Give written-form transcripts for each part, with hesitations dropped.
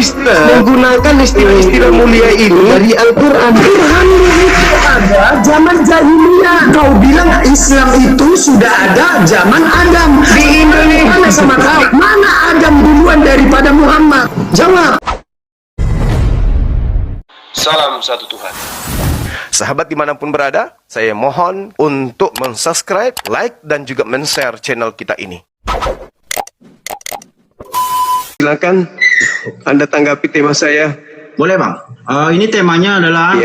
Kristen menggunakan istilah-istilah mulia ini dari Al-Quran. Tuhan itu ada zaman jahiliyah. Kau bilang Islam itu sudah ada zaman Adam. Di Indonesia. Mana sama kau? Mana Adam duluan daripada Muhammad? Jawab. Salam satu Tuhan. Sahabat dimanapun berada, saya mohon untuk mensubscribe, like, dan juga men-share channel kita ini. Silakan Anda tanggapi tema saya. Boleh bang, ini temanya adalah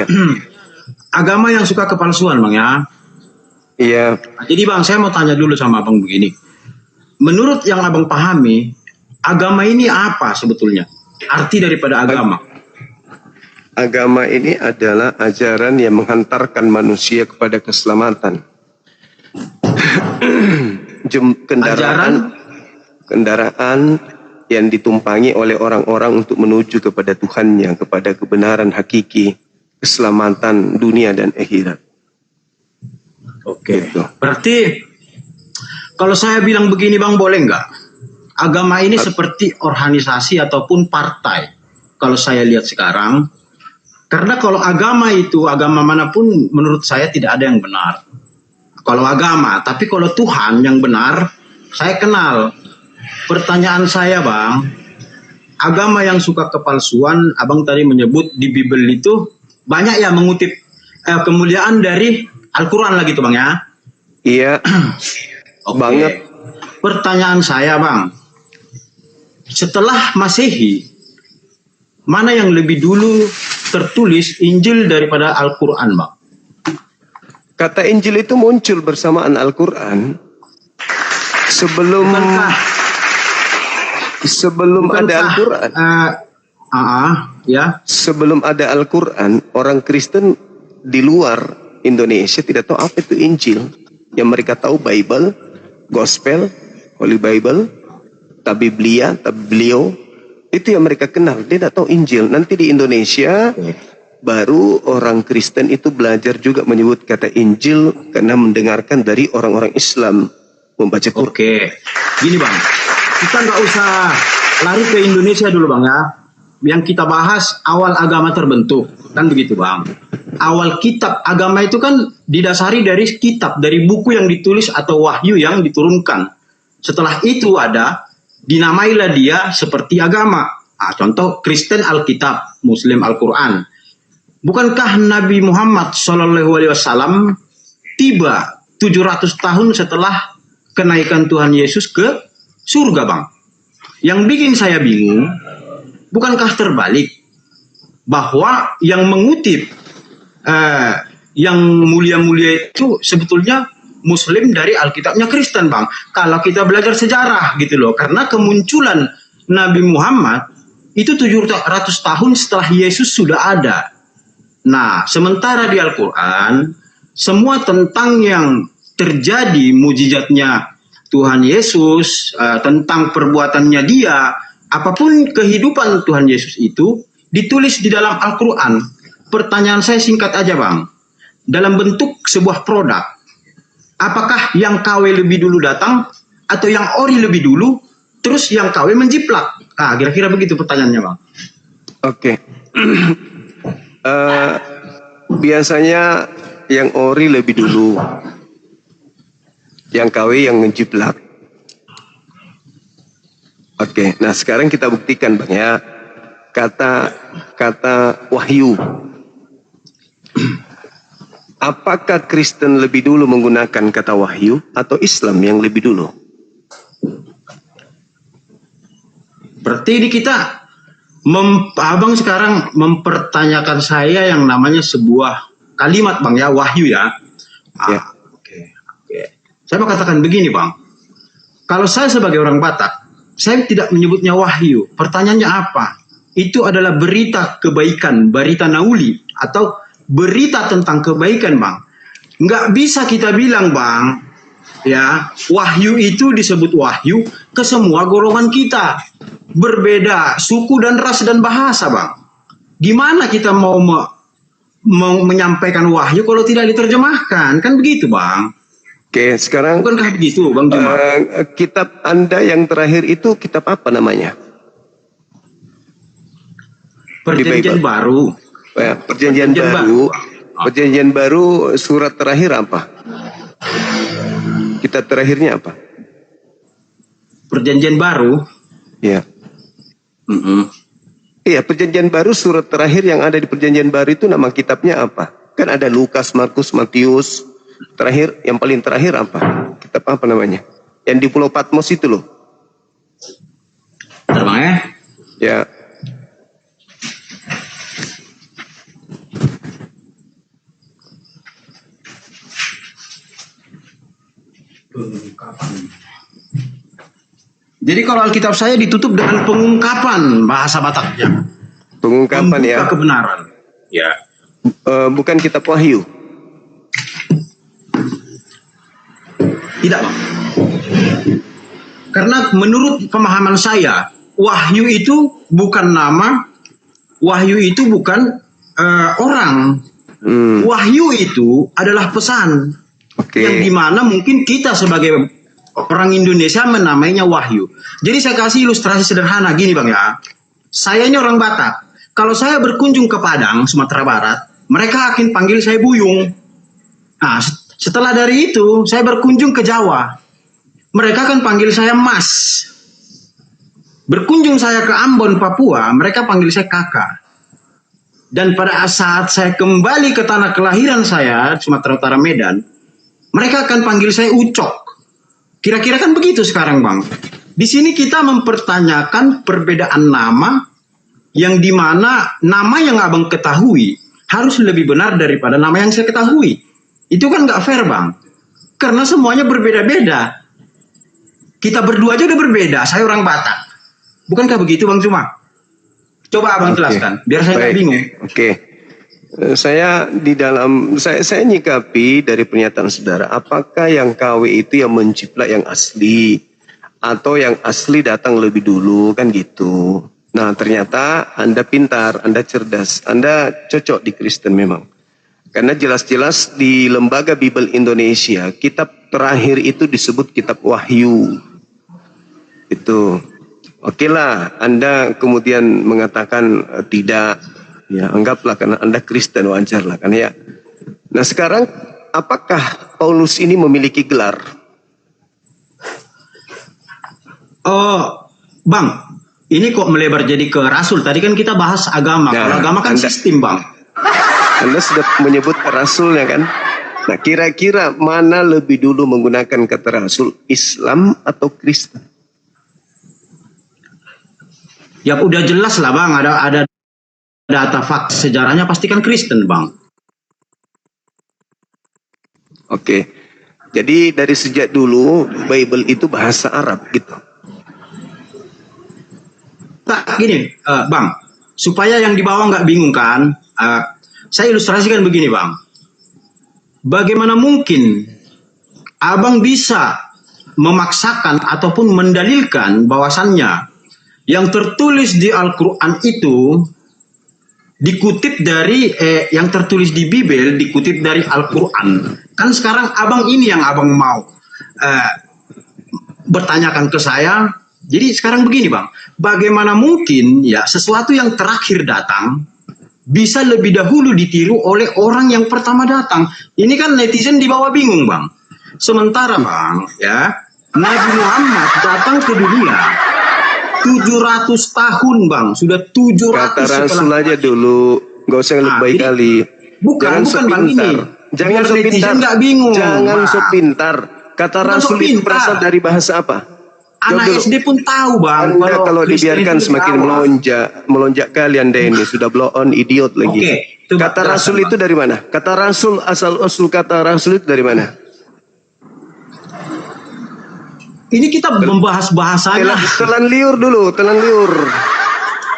agama yang suka kepalsuan bang ya. Iya. Jadi bang, saya mau tanya dulu sama abang begini. Menurut yang abang pahami, agama ini apa sebetulnya? Arti daripada agama? Agama ini adalah ajaran yang menghantarkan manusia kepada keselamatan. Kendaraan yang ditumpangi oleh orang-orang untuk menuju kepada Tuhannya, kepada kebenaran hakiki, keselamatan dunia dan akhirat. Oke. Berarti kalau saya bilang begini bang, boleh nggak? Agama ini seperti organisasi ataupun partai. Kalau saya lihat sekarang. Karena kalau agama itu, agama manapun menurut saya tidak ada yang benar. Kalau agama, tapi kalau Tuhan yang benar, saya kenal. Pertanyaan saya bang, agama yang suka kepalsuan, abang tadi menyebut di Bible itu banyak yang mengutip kemuliaan dari Al-Quran lah gitu bang ya? Iya, banget. Pertanyaan saya bang, setelah Masehi, mana yang lebih dulu tertulis Injil daripada Al-Quran bang? Kata Injil itu muncul bersamaan Al-Quran sebelum ada Al-Quran. Ya. Sebelum ada Al-Quran, orang Kristen di luar Indonesia tidak tahu apa itu Injil. Yang mereka tahu Bible, Gospel, Holy Bible, Tabiblia, Tabiblio. Itu yang mereka kenal. Dia tidak tahu Injil. Nanti di Indonesia baru orang Kristen itu belajar juga menyebut kata Injil karena mendengarkan dari orang-orang Islam membaca Quran. Oke. Gini bang, kita nggak usah lari ke Indonesia dulu bang ya. Yang kita bahas awal agama terbentuk. Kan begitu bang. Awal kitab agama itu kan didasari dari kitab, dari buku yang ditulis atau wahyu yang diturunkan. Setelah itu ada, dinamailah dia seperti agama. Contoh Kristen Alkitab, Muslim Al-Quran. Bukankah Nabi Muhammad SAW tiba 700 tahun setelah kenaikan Tuhan Yesus ke surga bang? Yang bikin saya bingung, bukankah terbalik? Bahwa yang mengutip yang mulia-mulia itu sebetulnya Muslim dari Alkitabnya Kristen bang. Kalau kita belajar sejarah gitu loh. Karena kemunculan Nabi Muhammad itu 700 tahun setelah Yesus sudah ada. Nah sementara di Al-Quran semua tentang yang terjadi mujizatnya Tuhan Yesus, tentang perbuatannya dia, apapun kehidupan Tuhan Yesus itu ditulis di dalam Al-Quran. Pertanyaan saya singkat aja bang. Dalam bentuk sebuah produk. Apakah yang KW lebih dulu datang atau yang ori lebih dulu, terus yang KW menjiplak? Kira-kira begitu pertanyaannya bang. Oke. Biasanya yang ori lebih dulu, yang KW yang menjiplak. Oke. Nah sekarang kita buktikan bang ya, kata wahyu. Apakah Kristen lebih dulu menggunakan kata wahyu atau Islam yang lebih dulu? Berarti ini kita, abang sekarang mempertanyakan saya yang namanya sebuah kalimat bang ya, wahyu ya. Oke. Saya mau katakan begini bang. Kalau saya sebagai orang Batak, saya tidak menyebutnya wahyu. Pertanyaannya apa? Itu adalah berita kebaikan, berita nauli atau berita tentang kebaikan bang. Nggak bisa kita bilang bang, ya wahyu itu disebut wahyu ke semua golongan kita. Berbeda suku dan ras dan bahasa bang. Gimana kita mau menyampaikan wahyu kalau tidak diterjemahkan? Kan begitu bang. Oke, sekarang bukankah begitu bang Juma? Kitab Anda yang terakhir itu kitab apa namanya? Perjanjian Bible. baru. Ya, perjanjian Perjanjian baru. baru. Perjanjian baru surat terakhir apa? Kitab terakhirnya apa? Perjanjian baru. Ya. Mm-mm. Iya, perjanjian baru surat terakhir yang ada di perjanjian baru itu nama kitabnya apa? Kan ada Lukas, Markus, Matius. Terakhir, yang paling terakhir apa? Kitab apa namanya? Yang di Pulau Patmos itu loh. Terbang ya. Ya. Jadi kalau Alkitab saya ditutup dengan pengungkapan bahasa Bataknya. Pengungkapan ya. Membuka kebenaran. Ya. Bukan kitab Wahyu. Tidak, Bang. Karena menurut pemahaman saya, wahyu itu bukan nama, wahyu itu bukan orang. Wahyu itu adalah pesan. Oke. Yang dimana mungkin kita sebagai orang Indonesia menamainya wahyu. Jadi saya kasih ilustrasi sederhana gini Bang ya. Saya ini orang Batak. Kalau saya berkunjung ke Padang, Sumatera Barat, mereka akan panggil saya Buyung. Nah, setelah dari itu, saya berkunjung ke Jawa. Mereka akan panggil saya Mas. Berkunjung saya ke Ambon, Papua, mereka panggil saya Kakak. Dan pada saat saya kembali ke tanah kelahiran saya, Sumatera Utara Medan, mereka akan panggil saya Ucok. Kira-kira kan begitu sekarang Bang. Di sini kita mempertanyakan perbedaan nama yang dimana nama yang abang ketahui harus lebih benar daripada nama yang saya ketahui. Itu kan nggak fair Bang. Karena semuanya berbeda-beda. Kita berdua aja udah berbeda. Saya orang Batak. Bukankah begitu Bang Cuma? Coba abang jelaskan. Biar saya nggak bingung. Oke. Saya nyikapi dari pernyataan saudara, apakah yang KW itu yang menciplak yang asli atau yang asli datang lebih dulu kan gitu. Nah ternyata Anda pintar, Anda cerdas, Anda cocok di Kristen memang. Karena jelas-jelas di Lembaga Bible Indonesia kitab terakhir itu disebut kitab Wahyu. Itu. Oke lah, Anda kemudian mengatakan tidak. Ya, anggaplah karena Anda Kristen wajar lah kan ya. Nah sekarang apakah Paulus ini memiliki gelar? Oh, Bang, ini kok melebar jadi ke rasul. Tadi kan kita bahas agama. Nah, Kalau agama kan sistem, Bang. Anda sudah menyebut rasulnya kan? Nah kira-kira mana lebih dulu menggunakan kata rasul, Islam atau Kristen? Ya udah jelas lah Bang, ada data fakta sejarahnya pasti kan Kristen Bang. Oke, jadi dari sejak dulu Bible itu bahasa Arab gitu. Tak gini, Bang, supaya yang di bawah nggak bingung kan, saya ilustrasikan begini Bang. Bagaimana mungkin Abang bisa memaksakan ataupun mendalilkan bahwasannya yang tertulis di Al-Quran itu dikutip dari yang tertulis di Bible dikutip dari Al-Quran. Kan sekarang abang ini yang abang mau bertanyakan ke saya. Jadi sekarang begini Bang, bagaimana mungkin ya sesuatu yang terakhir datang bisa lebih dahulu ditiru oleh orang yang pertama datang? Ini kan netizen di bawah bingung Bang. Sementara Bang ya, Nabi Muhammad datang ke dunia 700 tahun Bang, sudah 700. Kata rasul aja dulu, nggak usah lebay kali. Bukan Bang ini. Jangan Biar so netizen pintar. nggak bingung. Jangan Bang. so pintar. Kata Bukan rasul so itu pintar. berasal dari bahasa apa? Anak Jawab dulu. SD pun tahu Bang. Anda kalau Kristen dibiarkan itu semakin awal. melonjak kali Anda ini sudah blow on idiot lagi. Oke, coba Kata jelaskan, rasul Bang. itu dari mana? Kata rasul asal-usul kata rasul itu dari mana? Ini kita membahas bahasanya. Telan liur dulu, telan liur.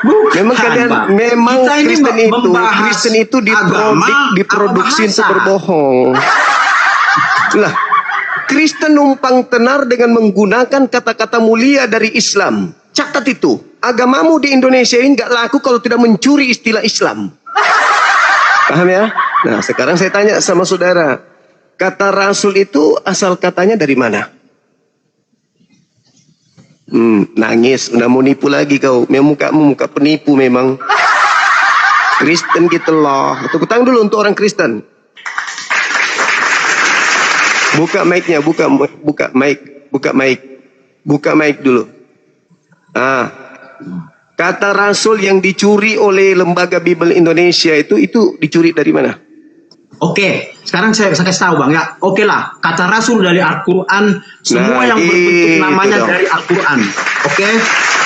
Bukan, Memang kalian, Bang. memang Kita ini membahas Kristen itu agama, diproduksi apa untuk bahasa? berbohong. Lah, Kristen numpang tenar dengan menggunakan kata-kata mulia dari Islam. Catat itu, agamamu di Indonesia ini nggak laku kalau tidak mencuri istilah Islam. Paham ya? Nah, sekarang saya tanya sama saudara, kata rasul itu asal katanya dari mana? Nangis, udah mau nipu lagi kau. Memang muka penipu memang. Kristen gitu loh. Tepuk tangan dulu untuk orang Kristen. Buka mic-nya, buka mic dulu. Kata rasul yang dicuri oleh Lembaga Bible Indonesia itu dicuri dari mana? Oke, sekarang saya kasih tahu Bang ya. Oke lah, kata rasul dari Al-Quran, semua yang berbentuk namanya dong. dari Al-Quran. Oke?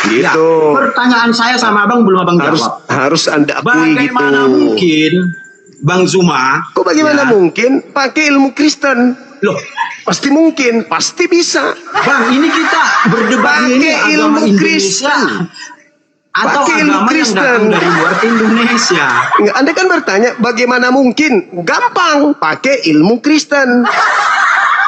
Gitu. Ya, pertanyaan saya sama Abang belum Abang jawab. Harus Anda akui gitu. Bagaimana mungkin Bang Zuma? Kok bagaimana mungkin pakai ilmu Kristen? Loh, Pasti mungkin, pasti bisa. Bang, ini kita berdebat ini Pakai agama ilmu Indonesia Kristen. atau Pakai ilmu agama yang Kristen. datang dari luar Indonesia. Enggak, Anda kan bertanya bagaimana mungkin? Gampang, pakai ilmu Kristen.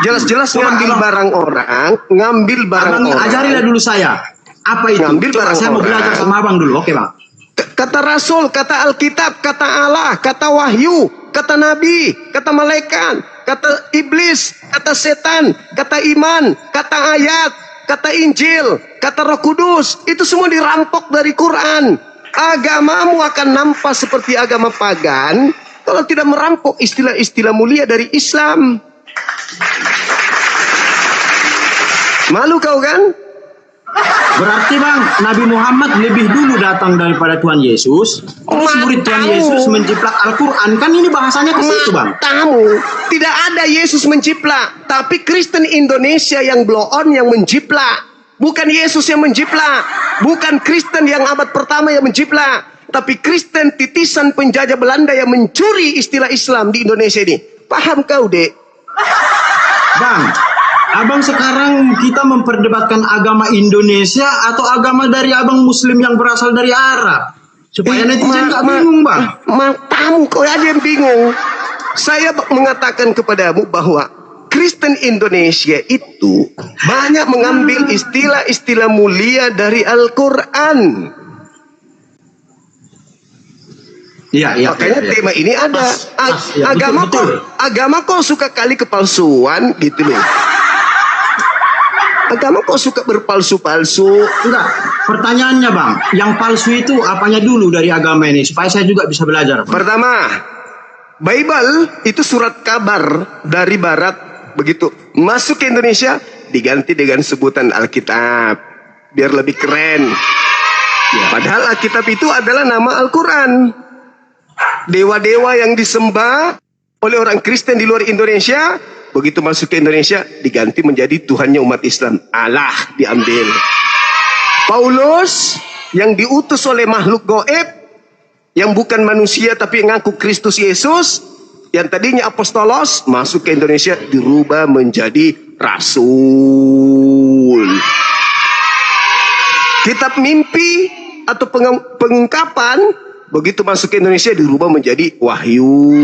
Jelas-jelas ngambil barang orang, Abang ajarilah dulu saya. Apa itu? Ngambil Coba barang saya mau belajar orang. sama Abang dulu. Oke, Bang. Kata Rasul, kata Alkitab, kata Allah, kata Wahyu, kata Nabi, kata malaikat, kata iblis, kata setan, kata iman, kata ayat, kata Injil, kata Roh Kudus, itu semua dirampok dari Quran. Agamamu akan nampak seperti agama pagan kalau tidak merampok istilah-istilah mulia dari Islam. Malu kau kan? Berarti Bang, Nabi Muhammad lebih dulu datang daripada Tuhan Yesus. Terus murid Tuhan Matamu. Yesus menjiplak Al-Quran. Kan ini bahasanya ke situ, Bang. Matamu, tidak ada Yesus menjiplak, tapi Kristen Indonesia yang blow on yang menjiplak. Bukan Yesus yang menjiplak, bukan Kristen yang abad pertama yang menjiplak, tapi Kristen titisan penjajah Belanda yang mencuri istilah Islam di Indonesia ini. Paham kau, Dek? Bang, Abang sekarang kita memperdebatkan agama Indonesia atau agama dari Abang Muslim yang berasal dari Arab. Supaya netizen nggak bingung, Bang. Matamu, kau aja yang bingung. Saya mengatakan kepadamu bahwa Kristen Indonesia itu banyak mengambil istilah-istilah mulia dari Al-Quran. Iya. Makanya tema ini ada. Ya, betul. Agama kok suka kali kepalsuan gitu loh. Agama kok suka berpalsu-palsu. Enggak, pertanyaannya Bang, yang palsu itu apanya dulu dari agama ini? Supaya saya juga bisa belajar, Bang. Pertama, Bible itu surat kabar dari Barat. Begitu masuk ke Indonesia diganti dengan sebutan Alkitab biar lebih keren. Padahal Alkitab itu adalah nama Al-Quran. Dewa-dewa yang disembah oleh orang Kristen di luar Indonesia, begitu masuk ke Indonesia diganti menjadi Tuhannya umat Islam. Allah diambil. Paulus yang diutus oleh makhluk goib yang bukan manusia tapi ngaku Kristus Yesus, yang tadinya apostolos, masuk ke Indonesia dirubah menjadi rasul. Kitab mimpi atau pengungkapan begitu masuk ke Indonesia dirubah menjadi wahyu.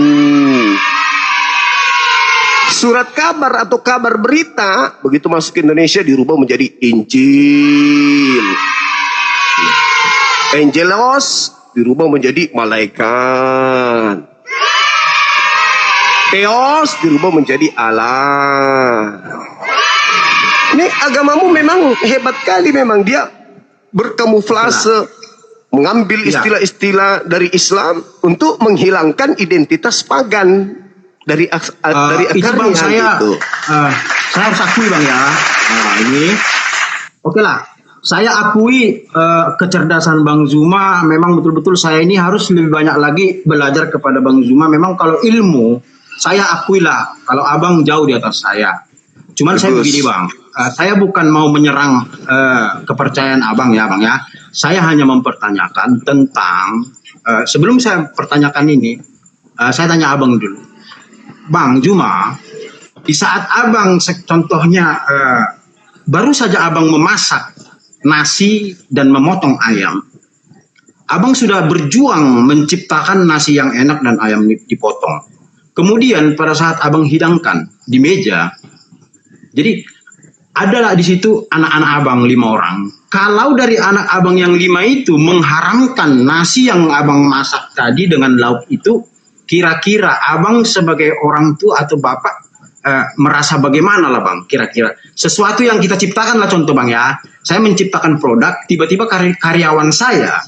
Surat kabar atau kabar berita begitu masuk ke Indonesia dirubah menjadi Injil. Angelos dirubah menjadi malaikat. Theos dirubah menjadi Allah. Ini agamamu memang hebat kali, memang dia berkamuflase, mengambil istilah-istilah dari Islam untuk menghilangkan identitas pagan dari akarnya Bang, saya harus akui Bang ya. Nah, ini oke lah. Saya akui kecerdasan Bang Zuma. Memang betul-betul saya ini harus lebih banyak lagi belajar kepada Bang Zuma. Memang kalau ilmu saya akui lah kalau Abang jauh di atas saya. Cuman saya begini Bang, saya bukan mau menyerang kepercayaan Abang ya Bang ya. Saya hanya mempertanyakan tentang sebelum saya pertanyakan ini, saya tanya Abang dulu. Bang Zuma, di saat Abang contohnya baru saja Abang memasak nasi dan memotong ayam, Abang sudah berjuang menciptakan nasi yang enak dan ayam dipotong. Kemudian pada saat Abang hidangkan di meja, jadi adalah di situ anak-anak Abang 5 orang. Kalau dari anak Abang yang 5 itu mengharamkan nasi yang Abang masak tadi dengan lauk itu, kira-kira Abang sebagai orang tua atau bapak merasa bagaimana lah Bang? Kira-kira sesuatu yang kita ciptakan lah, contoh Bang ya, saya menciptakan produk, tiba-tiba karyawan saya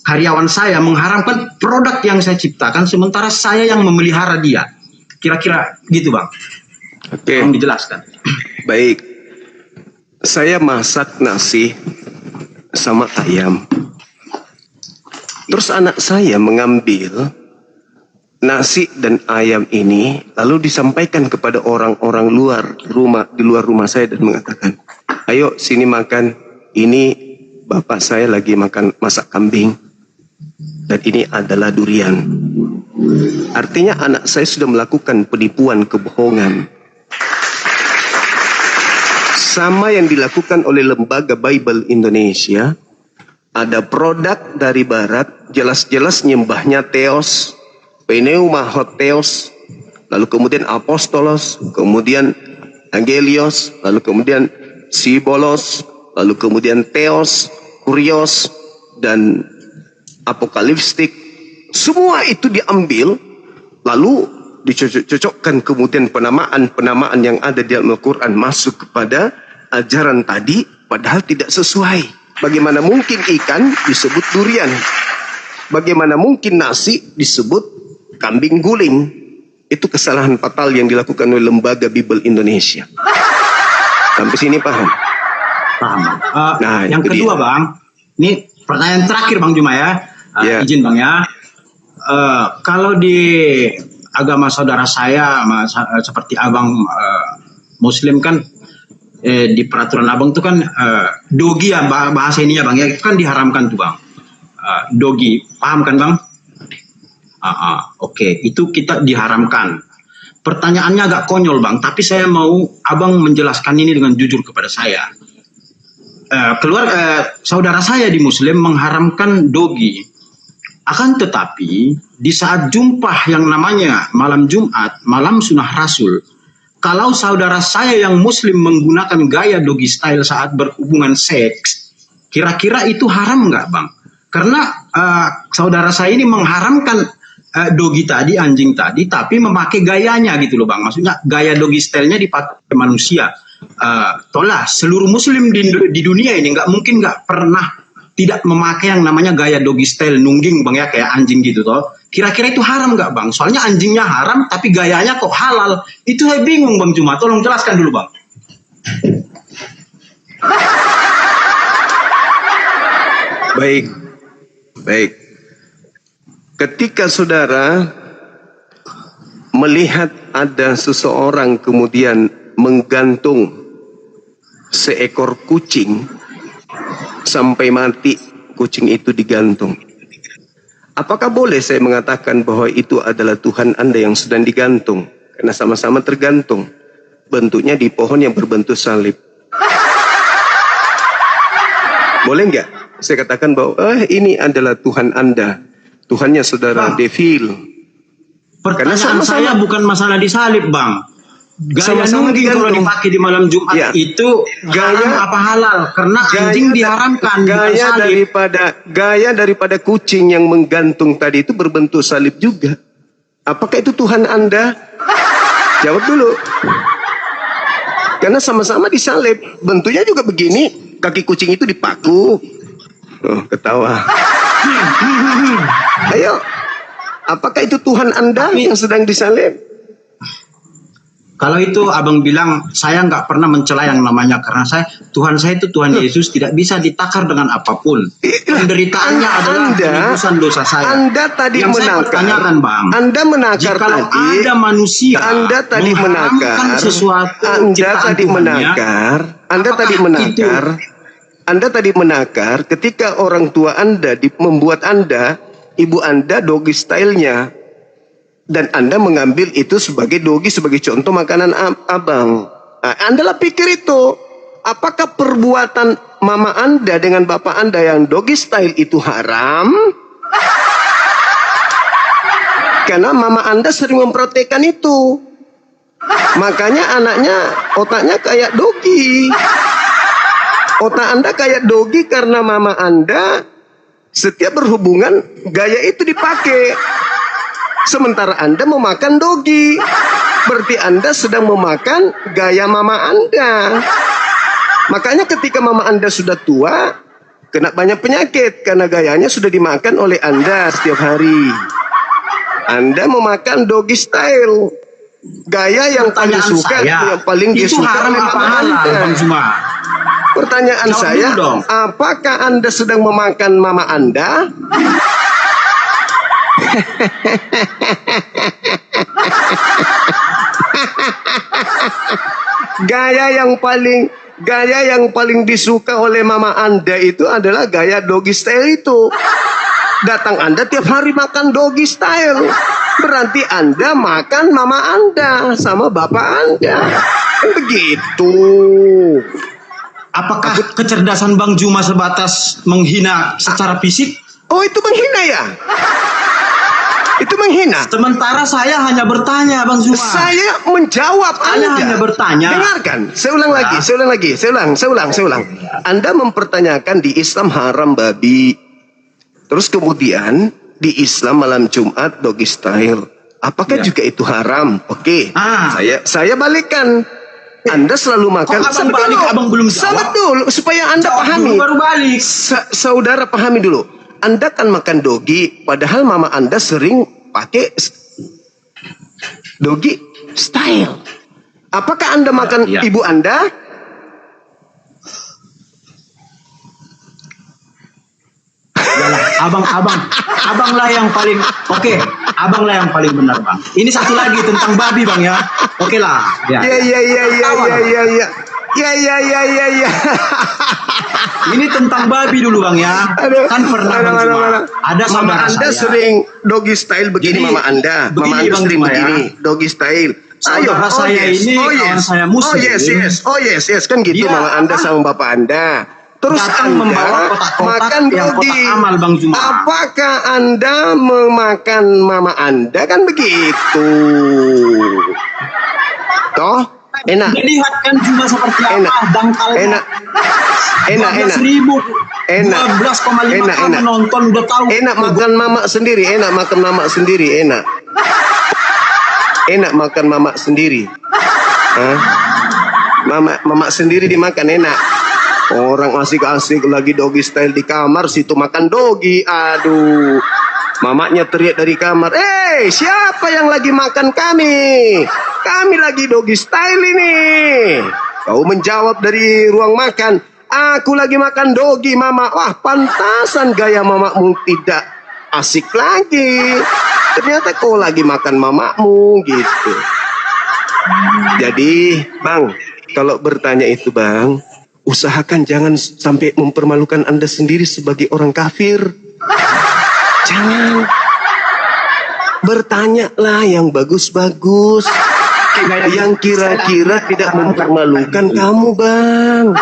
karyawan saya mengharamkan produk yang saya ciptakan sementara saya yang memelihara dia. Kira-kira gitu Bang. Oke. Tolong dijelaskan. Baik. Saya masak nasi sama ayam. Terus anak saya mengambil nasi dan ayam ini lalu disampaikan kepada orang-orang di luar rumah saya dan mengatakan, ayo sini makan, ini bapak saya lagi masak kambing dan ini adalah durian. Artinya anak saya sudah melakukan penipuan, kebohongan. Sama yang dilakukan oleh lembaga Bible Indonesia. Ada produk dari barat, jelas-jelas nyembahnya Theos, Pneuma Hot Theos, lalu kemudian Apostolos, kemudian Angelios, lalu kemudian Sibolos, lalu kemudian Theos, Kurios, dan Apokalipstik. Semua itu diambil, lalu dicocok-cocokkan kemudian penamaan yang ada di Al-Quran masuk kepada ajaran tadi, padahal tidak sesuai. Bagaimana mungkin ikan disebut durian? Bagaimana mungkin nasi disebut kambing guling? Itu kesalahan fatal yang dilakukan oleh lembaga Bible Indonesia. Sampai sini paham? Paham. Nah, yang kedua dia. Bang, ini pertanyaan terakhir Bang Juma ya. Izin Bang ya. Kalau di agama saudara saya seperti abang Muslim kan, di peraturan abang itu kan dogi ya bahasa ininya Bang ya, itu kan diharamkan tuh Bang. Dogi, paham kan Bang? Oke, itu kita diharamkan. Pertanyaannya agak konyol Bang, tapi saya mau abang menjelaskan ini dengan jujur kepada saya. Saudara saya di Muslim mengharamkan dogi. Akan tetapi di saat jumpa yang namanya malam Jumat, malam sunnah Rasul, kalau saudara saya yang Muslim menggunakan gaya doggy style saat berhubungan seks, kira-kira itu haram nggak Bang? Karena saudara saya ini mengharamkan doggy tadi, anjing tadi, tapi memakai gayanya gitu loh Bang. Maksudnya gaya doggy style-nya dipakai manusia. Tolak seluruh Muslim di dunia ini nggak pernah tidak memakai yang namanya gaya doggy style nungging Bang ya, kayak anjing gitu toh. Kira-kira itu haram nggak Bang? Soalnya anjingnya haram tapi gayanya kok halal. Itu saya bingung Bang Juma, tolong jelaskan dulu Bang. Baik. Ketika saudara melihat ada seseorang kemudian menggantung seekor kucing sampai mati, kucing itu digantung. Apakah boleh saya mengatakan bahwa itu adalah Tuhan Anda yang sedang digantung? Karena sama-sama tergantung. Bentuknya di pohon yang berbentuk salib. Boleh nggak saya katakan bahwa ini adalah Tuhan Anda, Tuhannya saudara Devil? Pertanyaan saya bukan masalah disalib Bang. Gaya nungging kalau dipakai di malam Jumat ya, itu haram apa halal? Karena anjing diharamkan. Gaya daripada kucing yang menggantung tadi itu berbentuk salib juga. Apakah itu Tuhan Anda? Jawab dulu. Karena sama-sama disalib. Bentuknya juga begini. Kaki kucing itu dipaku. Oh, ketawa. Ayo. Apakah itu Tuhan Anda yang sedang disalib? Kalau itu abang bilang saya nggak pernah mencela yang namanya, karena Tuhan saya itu Tuhan Yesus, tidak bisa ditakar dengan apapun. Penderitaannya adalah penebusan dosa saya. Anda tadi yang menakar, saya pertanyakan Bang. Anda menakar kalau tadi. Ada manusia. Anda tadi menakar. Sesuatu Anda tadi menakar ketika orang tua Anda membuat Anda, ibu Anda doggy style-nya. Dan Anda mengambil itu sebagai dogi, sebagai contoh makanan abang. Anda lah pikir itu. Apakah perbuatan mama Anda dengan bapak Anda yang dogi style itu haram? Karena mama Anda sering memprotekkan itu. Makanya anaknya otaknya kayak dogi. Otak Anda kayak dogi karena mama Anda setiap berhubungan gaya itu dipakai. Sementara Anda memakan dogi, berarti Anda sedang memakan gaya mama Anda. Makanya ketika mama Anda sudah tua, kena banyak penyakit karena gayanya sudah dimakan oleh Anda setiap hari. Anda memakan doggy style, gaya yang paling Pertanyaan suka, saya, yang paling itu disuka haram oleh apa mama halal, Anda. Bang Zuma? Pertanyaan Jawab saya, dulu dong. apakah Anda sedang memakan mama Anda? Gaya yang paling disuka oleh mama Anda itu adalah gaya doggy style itu. Datang Anda tiap hari makan doggy style, berarti Anda makan mama Anda sama bapak Anda. Begitu. Apakah kecerdasan Bang Zuma sebatas menghina secara fisik? Oh, itu menghina ya? Itu menghina. Sementara saya hanya bertanya, Bang Zuma. Saya menjawab Saya Anda. hanya bertanya. Dengarkan, saya ulang. Anda mempertanyakan di Islam haram babi. Terus kemudian di Islam malam Jumat doggy style. Apakah juga itu haram? Oke. Saya balikkan. Anda selalu makan. Kok abang balik, abang belum jawab? Sabar dulu supaya Anda Jawab pahami. dulu, baru balik. Saudara pahami dulu. Anda kan makan doggy, padahal mama Anda sering pakai doggy style. Apakah Anda makan Ya. ibu Anda? Abanglah yang paling abanglah yang paling benar, Bang. Ini satu lagi tentang babi, Bang, ya. Oke lah. Ya. Ini tentang babi dulu, Bang, ya. Kan pernah Bang Zuma. Ada Mama saudara Anda saya. sering doggy style begini. Jadi, Mama Anda begini, Bang sering Zuma, ya. begini doggy style. Saudara saya ini kawan saya muslim. Oh yes, kan gitu. Dia Mama Anda sama bapak Anda. Terus datang Anda membawa kotak-kotak makan yang doggy. kotak amal, Bang Zuma. Apakah Anda memakan mama Anda? Kan begitu. Toh enak. Lihat kan Zuma seperti Enak. apa dangkalnya. Enak. 12.000, Enak. 12,5 Enak. penonton udah tahu. Enak makan mama sendiri, enak makan mama sendiri. Hah? Mama sendiri dimakan enak. Orang asik-asik lagi doggy style di kamar, situ makan doggy. Aduh. Mamanya teriak dari kamar, siapa yang lagi makan kami? Kami lagi doggy style ini. Kau menjawab dari ruang makan, aku lagi makan doggy, mama. Wah, pantasan gaya mamamu tidak asik lagi. Ternyata kau lagi makan mamamu gitu. Jadi, Bang, kalau bertanya itu, Bang, usahakan jangan sampai mempermalukan Anda sendiri sebagai orang kafir. Jangan. Bertanyalah yang bagus-bagus. Yang kira-kira tidak mempermalukan kamu, Bang.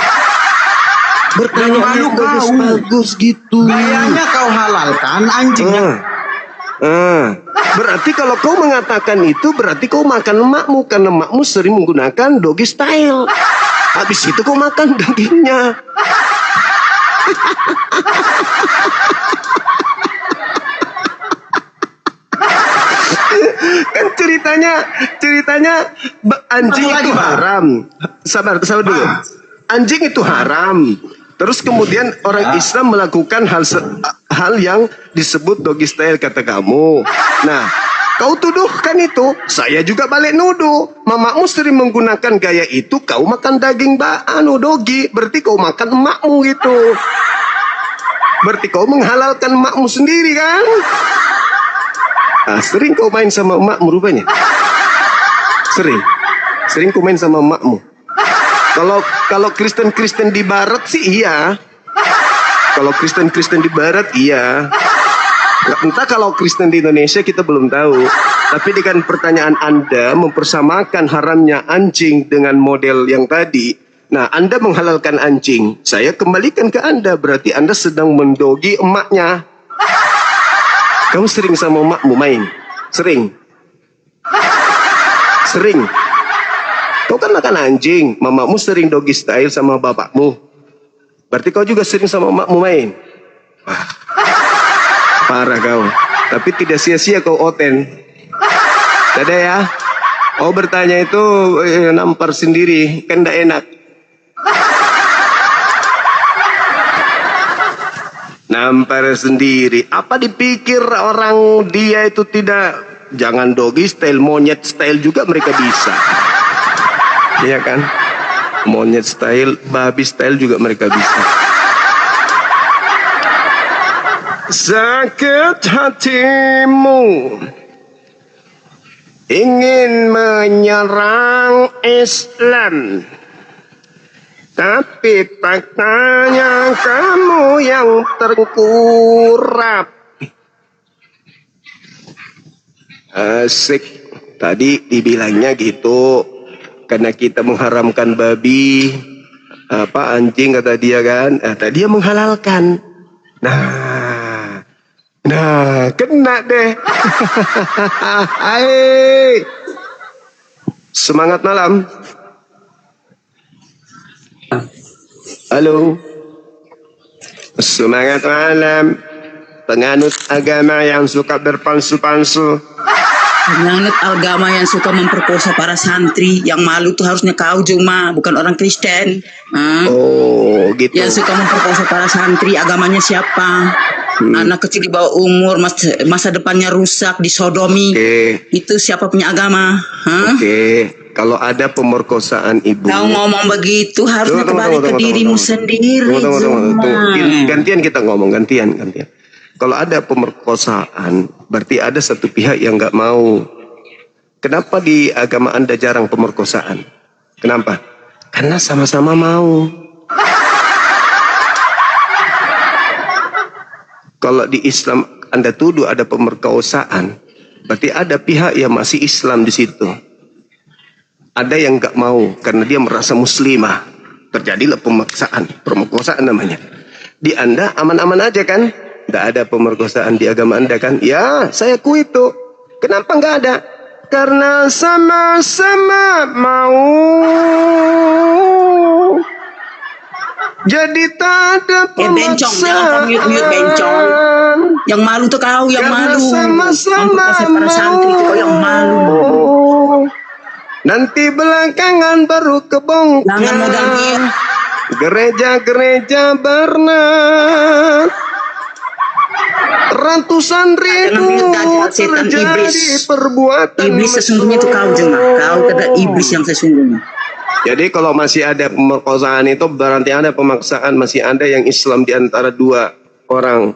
Bertanya yang bagus-bagus gitu. Gayanya kau halalkan anjingnya. Berarti kalau kau mengatakan itu, berarti kau makan emakmu. Karena emakmu sering menggunakan doggy style. Habis itu kau makan dagingnya. Kan ceritanya anjing itu haram. Sabar dulu. Anjing itu haram. Terus kemudian orang Islam melakukan hal yang disebut doggy style kata kamu. Nah, kau tuduhkan itu, saya juga balik nuduh. Mamamu sering menggunakan gaya itu, kau makan daging doggy, berarti kau makan emakmu gitu. Berarti kau menghalalkan emakmu sendiri kan? Sering kau main sama emakmu rupanya. Sering kau main sama emakmu. Kalau Kristen di Barat sih iya. Kalau Kristen di Barat iya. Entah kalau Kristen di Indonesia kita belum tahu. Tapi dengan pertanyaan Anda mempersamakan haramnya anjing dengan model yang tadi. Nah, Anda menghalalkan anjing. Saya kembalikan ke Anda. Berarti Anda sedang mendogi emaknya. Kamu sering sama emakmu main? Sering. Kau kan makan anjing. Mamamu sering doggy style sama bapakmu. Berarti kau juga sering sama emakmu main. Parah kau. Tapi tidak sia-sia kau oten. Dadah ya. Kau bertanya itu nampar sendiri. Kan tidak enak. nampar sendiri. Apa dipikir orang dia itu tidak? Jangan doggy style, monyet style juga mereka bisa. Iya kan? Monyet style, babi style juga mereka bisa. Sakit hatimu ingin menyerang Islam, tapi faktanya kamu yang terkurap. Asik. Tadi dibilangnya gitu, karena kita mengharamkan babi, anjing kata dia kan. Tadi dia menghalalkan. Nah, kena deh. Hai. Semangat malam. Halo. Semangat malam. Penganut agama yang suka berpalsu-palsu. Penganut agama yang suka memperkosa para santri. Yang malu tuh harusnya kau Juma, bukan orang Kristen. Oh, gitu. Yang suka memperkosa para santri, agamanya siapa? Anak kecil di bawah umur, masa depannya rusak, disodomi. Itu siapa punya agama? Kalau ada pemerkosaan ibu, kau ngomong begitu harusnya kembali ke dirimu sendiri. Gantian kita ngomong, gantian. Kalau ada pemerkosaan, berarti ada satu pihak yang nggak mau. Kenapa di agama Anda jarang pemerkosaan? Kenapa? Karena sama-sama mau. Kalau di Islam Anda tuduh ada pemerkosaan, berarti ada pihak yang masih Islam di situ. Ada yang nggak mau karena dia merasa muslimah. Terjadilah pemerkosaan namanya. Di Anda aman-aman aja kan? Nggak ada pemerkosaan di agama Anda kan? Ya, saya akui itu. Kenapa nggak ada? Karena sama-sama mau. Jadi tak ada pemaksaan. Bencong, jangan mute bencong. Yang malu tuh kau, yang malu. Sama-sama para santri itu kau yang malu. Nanti belakangan baru kebongkar. Jangan modal dia. Gereja-gereja bernat. Ratusan ribu terjadi perbuatan. Iblis sesungguhnya itu kau Juma. Kau kata iblis yang sesungguhnya. Jadi kalau masih ada pemerkosaan itu berarti ada pemaksaan, masih ada yang Islam di antara dua orang.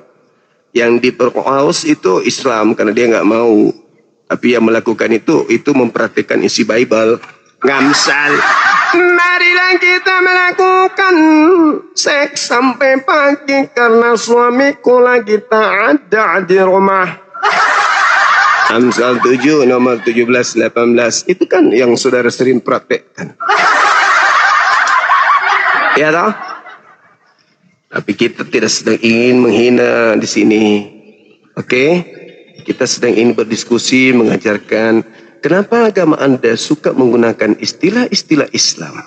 Yang diperkosa itu Islam karena dia nggak mau. Tapi yang melakukan itu memperhatikan isi Bible. Ngamsal. Marilah kita melakukan seks sampai pagi karena suamiku lagi tak ada di rumah. Amsal 7 nomor 17-18 itu kan yang saudara sering praktekkan. Ya toh? Tapi kita tidak sedang ingin menghina di sini. Oke? Kita sedang ingin berdiskusi mengajarkan kenapa agama Anda suka menggunakan istilah-istilah Islam.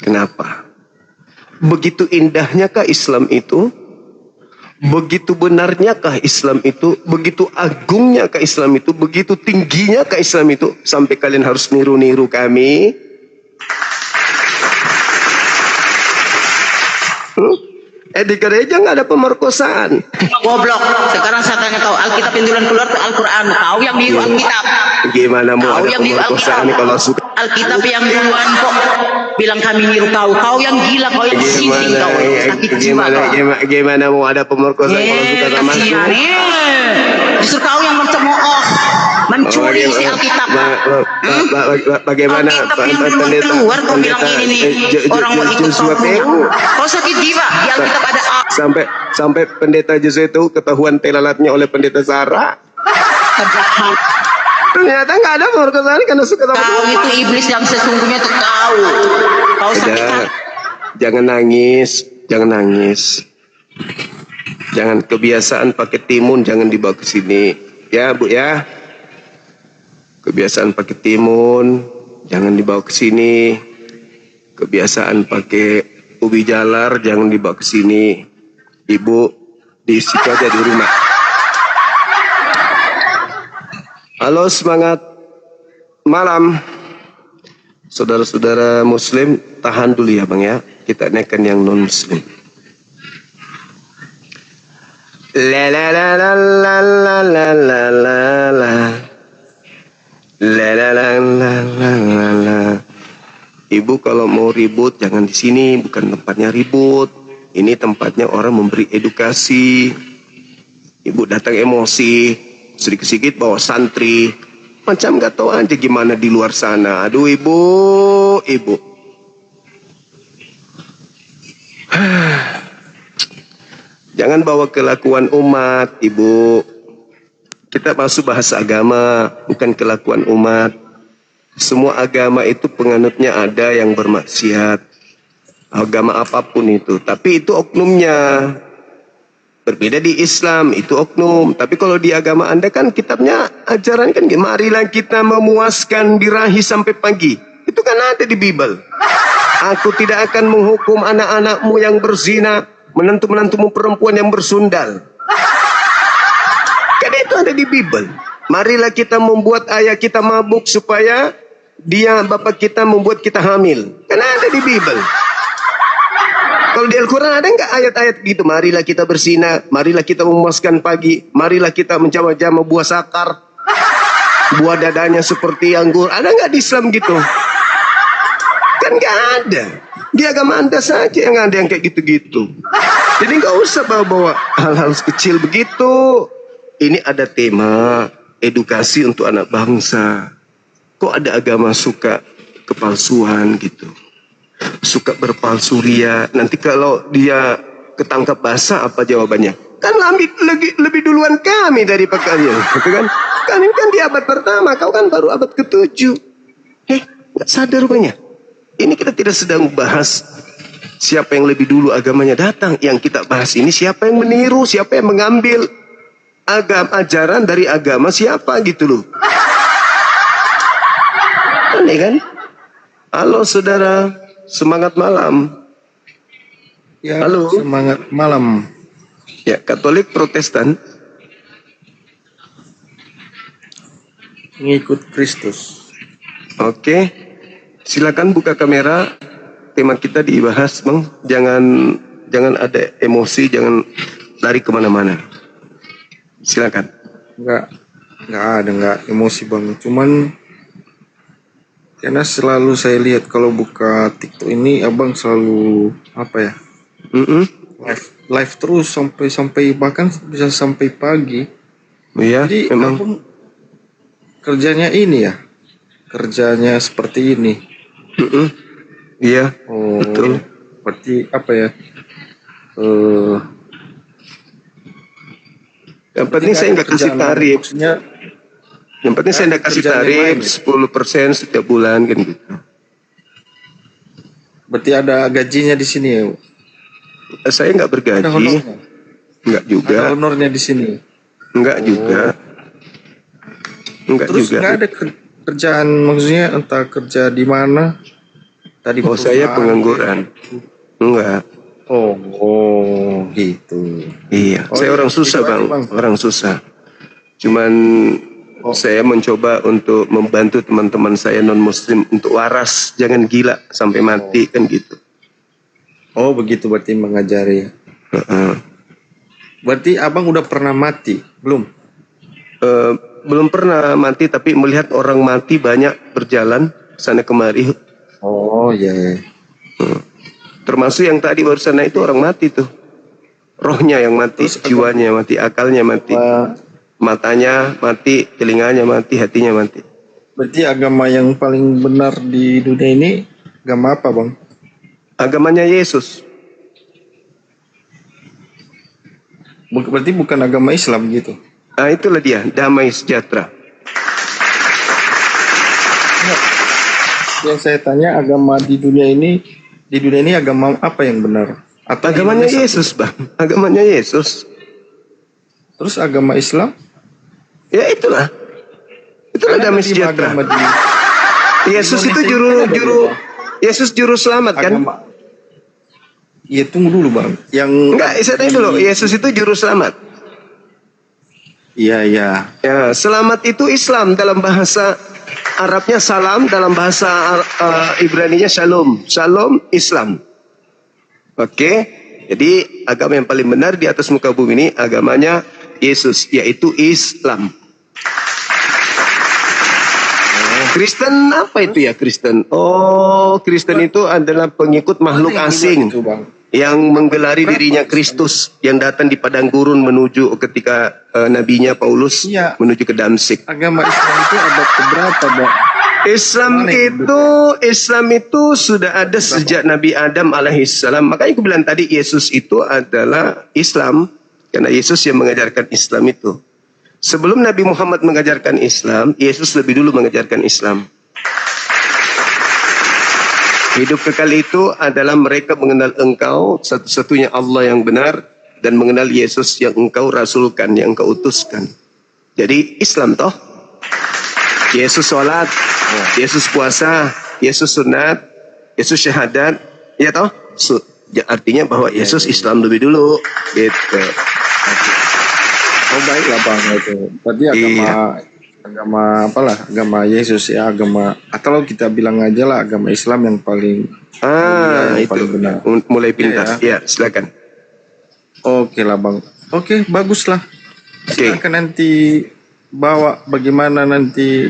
Kenapa? Begitu indahnyakah Islam itu? Begitu benarnyakah Islam itu? Begitu agungnyakah Islam itu? Begitu tingginyakah Islam itu? Sampai kalian harus niru-niru kami? Di gereja nggak ada pemerkosaan. Goblok. Sekarang saya tanya kau, Alkitab yang duluan keluar tuh Al-Quran. Kau yang niru Alkitab. Gimana mau ada pemerkosaan kalau suka? Alkitab yang duluan kok bilang kami niru kau. Kau yang gila, kau yang sinting kau. Sakit jiwa kau. Gimana mau ada pemerkosaan kalau suka sama aku? Justru kau yang mencemooh, mencuri isi Alkitab. Bagaimana pendeta keluar kau bilang ini nih orang mau ikut kau sakit jiwa. Di Alkitab ada sampai pendeta Yesus itu ketahuan telalatnya oleh pendeta Sarah. Ternyata nggak ada pemerkosaan karena suka sama kau. Itu iblis yang sesungguhnya tuh kau. Kau sakit hati. Jangan nangis. Jangan kebiasaan pakai timun jangan dibawa ke sini. Ya, Bu ya. Kebiasaan pakai timun jangan dibawa ke sini. Kebiasaan pakai ubi jalar jangan dibawa ke sini. Ibu di situ aja di rumah. Halo, semangat malam. Saudara-saudara muslim, tahan dulu ya Bang ya. Kita naikkan yang non muslim. La la la la la la la la la la. La la la la la la la. Ibu kalau mau ribut jangan di sini, bukan tempatnya ribut. Ini tempatnya orang memberi edukasi. Ibu datang emosi, sedikit-sedikit bawa santri. Macam gak tahu aja gimana di luar sana. Aduh ibu. Jangan bawa kelakuan umat, ibu. Kita masuk bahasa agama, bukan kelakuan umat. Semua agama itu penganutnya ada yang bermaksiat. Agama apapun itu. Tapi itu oknumnya. Berbeda di Islam, itu oknum. Tapi kalau di agama Anda kan kitabnya ajaran kan. Marilah kita memuaskan birahi sampai pagi. Itu kan ada di Bible. Aku tidak akan menghukum anak-anakmu yang berzina. Menantu-menantumu perempuan yang bersundal. Kan itu ada di Bible. Marilah kita membuat ayah kita mabuk supaya bapak kita membuat kita hamil. Kan ada di Bible. Kalau di Al-Quran ada nggak ayat-ayat gitu? Marilah kita berzina, marilah kita memuaskan pagi, marilah kita menjama-jama buah sakar, buah dadanya seperti anggur. Ada nggak di Islam gitu? Kan nggak ada. Di agama Anda saja yang ada yang kayak gitu-gitu. Jadi nggak usah bawa-bawa hal-hal kecil begitu. Ini ada tema edukasi untuk anak bangsa. Kok ada agama suka kepalsuan gitu, suka berpalsu ria. Nanti kalau dia ketangkap basah apa jawabannya? Kan lebih duluan kami daripada kalian, gitu kan? Kami kan di abad pertama, kau kan baru abad ke-7. Nggak sadar rupanya. Ini kita tidak sedang bahas siapa yang lebih dulu agamanya datang. Yang kita bahas ini siapa yang meniru, siapa yang mengambil ajaran dari agama siapa gitu loh. Aneh kan? Halo saudara, semangat malam. Ya, halo. Semangat malam. Ya, Katolik Protestan. Mengikut Kristus. Oke. Silakan buka kamera. Tema kita dibahas, Bang. Jangan ada emosi, jangan lari kemana-mana. Silakan. Enggak emosi Bang. Cuman karena selalu saya lihat kalau buka TikTok ini abang selalu apa ya? Live terus sampai bahkan bisa sampai pagi. Iya, jadi memang abang kerjanya ini ya. Kerjanya seperti ini. Iya. Oh, betul. Berarti apa ya? Yang penting saya nggak kasih tarif. Maksudnya, yang penting saya nggak kasih tarif 10% setiap bulan kan gitu. Berarti ada gajinya di sini ya? Saya nggak bergaji. Ada honornya? Nggak juga. Ada honornya di sini? Nggak juga. Nggak Terus juga. nggak ada kerjaan, maksudnya entah kerja di mana? Tadi saya pengangguran. Enggak. Oh gitu. Iya, saya orang susah bang, orang susah. Cuman saya mencoba untuk membantu teman-teman saya non muslim untuk waras, jangan gila sampai mati kan gitu. Oh begitu berarti mengajari. Berarti abang udah pernah mati belum? Belum pernah mati, tapi melihat orang mati banyak berjalan sana kemari. Oh iya. Termasuk yang tadi barusan itu orang mati tuh. Rohnya yang mati, jiwanya mati, akalnya mati. Matanya mati, telinganya mati, hatinya mati. Berarti agama yang paling benar di dunia ini agama apa bang? Agamanya Yesus. Berarti bukan agama Islam gitu? Nah itulah dia, damai sejahtera. Yang saya tanya agama di dunia ini agama apa yang benar? Atau agamanya Yesus bang, agamanya Yesus. Terus agama Islam? Ya itulah damai sejahtera. Yesus itu Yesus juru selamat kan? Iya tunggu dulu bang. Yang enggak, saya tanya dulu. Yesus itu juru selamat. Iya. Ya, selamat itu Islam, dalam bahasa Arabnya salam, dalam bahasa Ibraninya shalom. Shalom Islam. Oke. Jadi agama yang paling benar di atas muka bumi ini agamanya Yesus, yaitu Islam. Kristen apa itu ya Kristen? Oh, Kristen itu adalah pengikut makhluk asing yang menggelari dirinya Kristus, yang datang di padang gurun menuju ketika nabinya Paulus menuju ke Damsyik. Agama Islam itu abad keberapa, Bang? Islam itu sudah ada sejak Nabi Adam alaihissalam. Makanya aku bilang tadi Yesus itu adalah Islam, karena Yesus yang mengajarkan Islam itu. Sebelum Nabi Muhammad mengajarkan Islam, Yesus lebih dulu mengajarkan Islam. Hidup kekal itu adalah mereka mengenal engkau satu-satunya Allah yang benar, dan mengenal Yesus yang engkau rasulkan, yang engkau utuskan. Jadi Islam toh. Yesus sholat, Yesus puasa, Yesus sunat, Yesus syahadat, ya toh? Artinya bahwa Yesus Islam lebih dulu, gitu. Oh baiklah Bang itu. Berarti agama apalah, agama Yesus ya, agama atau kita bilang aja lah agama Islam yang paling yang itu paling benar. Mulai pintas. Ya, silakan. Oke lah Bang. Oke, bagus lah. Silakan nanti bawa bagaimana nanti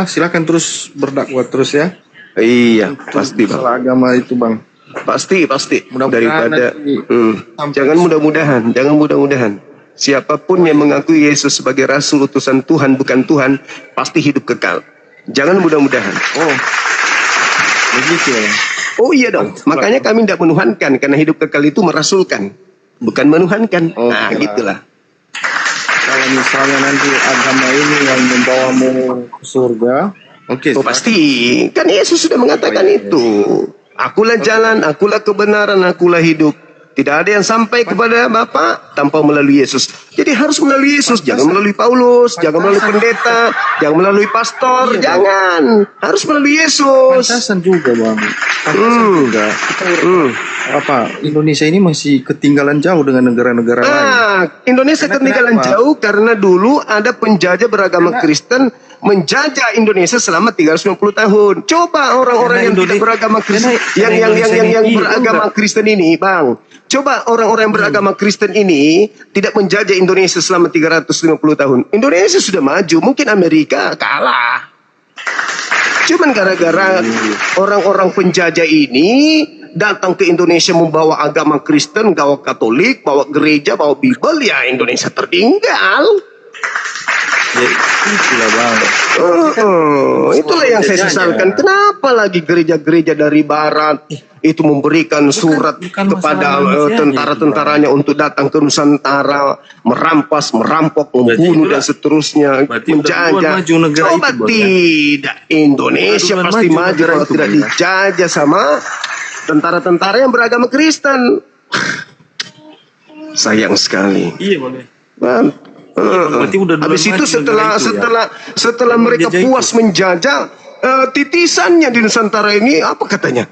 silakan terus berdakwah terus ya. Iya, pasti Bang. Masalah agama itu Bang. Pasti. Mudah-mudahan Daripada jangan mudah-mudahan. Siapapun yang mengakui Yesus sebagai Rasul utusan Tuhan bukan Tuhan, pasti hidup kekal. Jangan mudah-mudahan. Oh, begitu ya. Oh iya dong. Makanya kami tidak menuhankan, karena hidup kekal itu merasulkan, bukan menuhankan. Nah, gitulah. Kalau misalnya nanti agama ini yang membawamu ke surga, oh pasti. Kan Yesus sudah mengatakan itu. Akulah jalan, akulah kebenaran, akulah hidup. Tidak ada yang sampai kepada Bapa tanpa melalui Yesus. Jadi harus melalui Yesus, jangan melalui Paulus, jangan melalui pendeta, jangan melalui pastor, jangan. Harus melalui Yesus. Pantasan juga Bang. Juga. Indonesia ini masih ketinggalan jauh dengan negara-negara lain. Indonesia ketinggalan jauh karena dulu ada penjajah beragama Kristen menjajah Indonesia selama 350 tahun. Coba orang-orang yang tidak beragama Kristen, yang beragama Kristen ini, Bang. Coba orang-orang yang beragama Kristen ini tidak menjajah Indonesia selama 350 tahun. Indonesia sudah maju, mungkin Amerika kalah. Cuman gara-gara orang-orang penjajah ini datang ke Indonesia membawa agama Kristen, bawa Katolik, bawa gereja, bawa Bible, ya Indonesia tertinggal. Ya, itulah Bang. Itulah yang saya sesalkan. Kenapa lagi gereja-gereja dari Barat itu memberikan surat kepada tentara-tentaranya untuk datang ke Nusantara, merampas, merampok, membunuh dan seterusnya, menjajah. Coba tidak, Indonesia pasti maju kalau tidak dijajah sama tentara-tentara yang beragama Kristen. Sayang sekali. Iya boleh. Habis itu setelah mereka puas menjajah, titisannya di Nusantara ini apa katanya?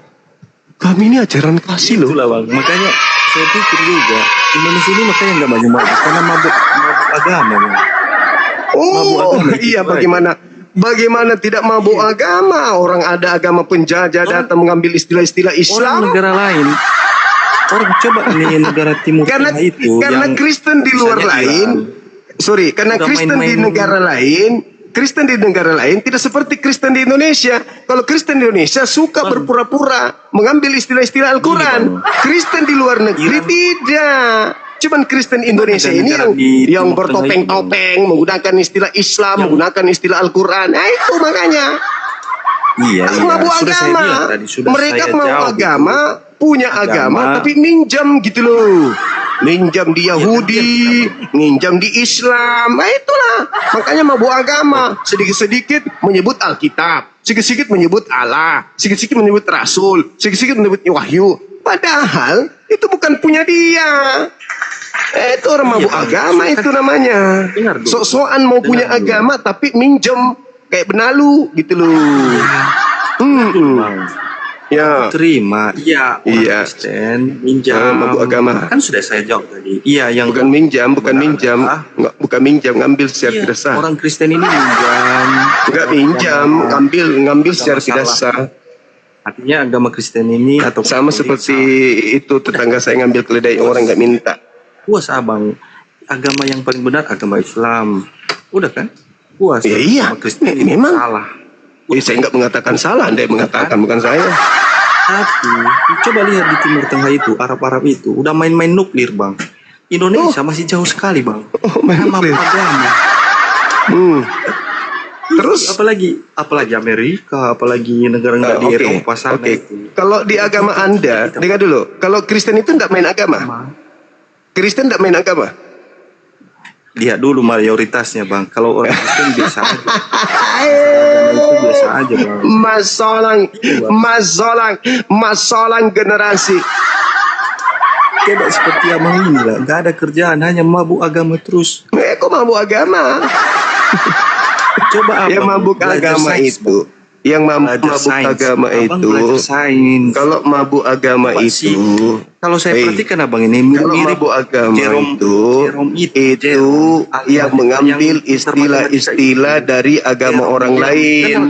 Kami ini ajaran kasih loh. Itulah Bang. Makanya saya pikir juga Indonesia ini makanya nggak maju-maju karena mabuk agama. Bang. Iya bagaimana tidak mabuk agama? Orang ada agama penjajah datang mengambil istilah-istilah Islam. Orang negara lain. Orang coba ini negara Timur Tengah itu. Karena Kristen di luar lain. Karena Kristen di negara lain tidak seperti Kristen di Indonesia. Kalau Kristen di Indonesia suka berpura-pura mengambil istilah-istilah Al-Quran. Kristen di luar negeri tidak. Cuman Kristen Indonesia ini yang bertopeng-topeng, menggunakan istilah Islam, menggunakan istilah Al-Quran. Nah itu makanya. Mabuk agama. Mereka mau agama, punya agama, tapi minjam gitu loh. Minjam di Yahudi, minjam di Islam. Nah itulah. Makanya mabuk agama. Sedikit-sedikit menyebut Alkitab. Sedikit-sedikit menyebut Allah. Sedikit-sedikit menyebut Rasul. Sedikit-sedikit menyebut Wahyu. Padahal itu bukan punya dia. Itu orang mabuk agama itu namanya. Sok-sokan mau punya agama tapi minjem kayak benalu gitu loh. Ya. Terima. Iya. Kristen minjam. Mabuk agama. Kan sudah saya jawab tadi. Iya, yang bukan minjam. Bukan minjam, ngambil secara tidak sah. Orang Kristen ini minjam. Enggak minjam, ngambil secara tidak sah. Artinya agama Kristen ini atau sama seperti itu tetangga saya ngambil keledai orang nggak minta. Puas abang, agama yang paling benar agama Islam. Udah kan? Puas. Ya, iya, agama Kristen memang salah. Saya nggak mengatakan salah, Anda yang mengatakan, bukan saya. Tapi coba lihat di Timur Tengah itu, Arab-Arab itu udah main-main nuklir bang. Indonesia masih jauh sekali bang. Main Sama nuklir. agama. Terus apalagi Amerika, apalagi negara-negara di Eropa sana. Itu. Kalau di agama Anda, dengar dulu. Kalau Kristen itu tidak main agama. Kristen tidak main agama. Lihat dulu mayoritasnya bang. Kalau orang Kristen biasa aja. Agama itu biasa aja bang. Masalah generasi. Tidak seperti abang ini lah. Gak ada kerjaan, hanya mabuk agama terus. Kok mabuk agama? Coba yang mabuk agama itu. Yang mabuk agama itu. Kalau mabuk agama itu. Kalau saya perhatikan abang ini kalau mabuk agama itu yang mengambil istilah-istilah dari agama orang lain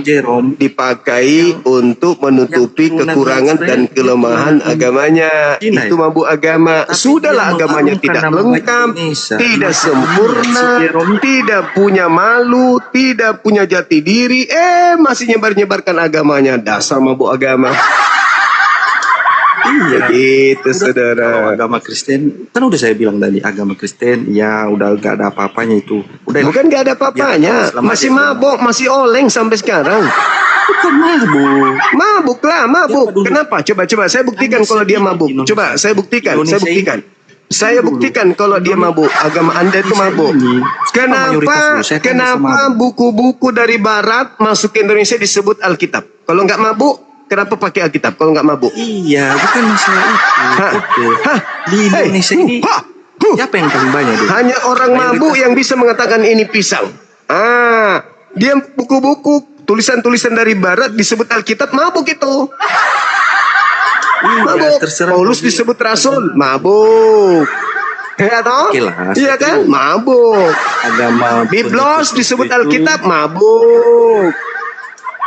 dipakai untuk menutupi kekurangan dan kelemahan agamanya. Itu mabuk agama. Sudahlah agamanya tidak lengkap, tidak sempurna, tidak punya malu, tidak punya jati diri, masih nyebar-nyebarkan agamanya. Dasar mabuk agama. Iya, gitu saudara. Kalau agama Kristen, kan udah saya bilang tadi agama Kristen, ya udah gak ada apa-apanya itu. Udah. Bukan gak ada apa-apanya, ya, masih mabuk, masih oleng sampai sekarang. Bukan mabuk. Mabuk lah, mabuk. Ya, kenapa? Coba saya buktikan kalau dia mabuk. Coba saya buktikan, Saya buktikan kalau dia mabuk. Agama Anda itu mabuk. Kenapa buku-buku dari Barat masuk ke Indonesia disebut Alkitab? Kalau nggak mabuk, kenapa pakai Alkitab kalau nggak mabuk? Iya, bukan masalah itu. Di Indonesia ini siapa yang paling banyak? Hanya orang mabuk yang bisa mengatakan ini pisang. Dia buku-buku tulisan-tulisan dari Barat disebut Alkitab, mabuk itu. Mabuk. Paulus disebut Rasul, mabuk. Ya toh? Iya kan? Mabuk. Agama Biblos disebut Alkitab, mabuk.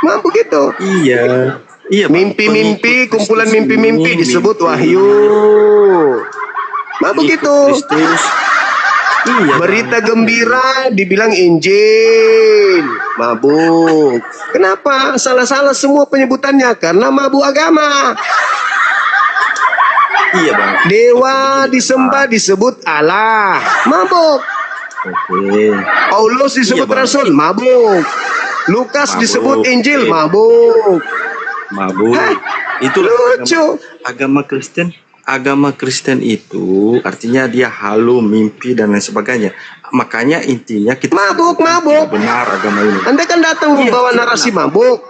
Mabuk itu. Iya. Mimpi-mimpi, kumpulan mimpi-mimpi disebut Wahyu. Mabuk itu. Berita gembira dibilang Injil. Mabuk. Kenapa? Salah-salah semua penyebutannya karena mabuk agama. Iya bang. Dewa disembah disebut Allah. Mabuk. Paulus disebut Rasul. Mabuk. Lukas disebut Injil. Mabuk. Itu lucu. Agama Kristen itu artinya dia halu, mimpi dan lain sebagainya. Makanya intinya kita mabuk. Benar agama ini. Anda kan datang membawa narasi mabuk.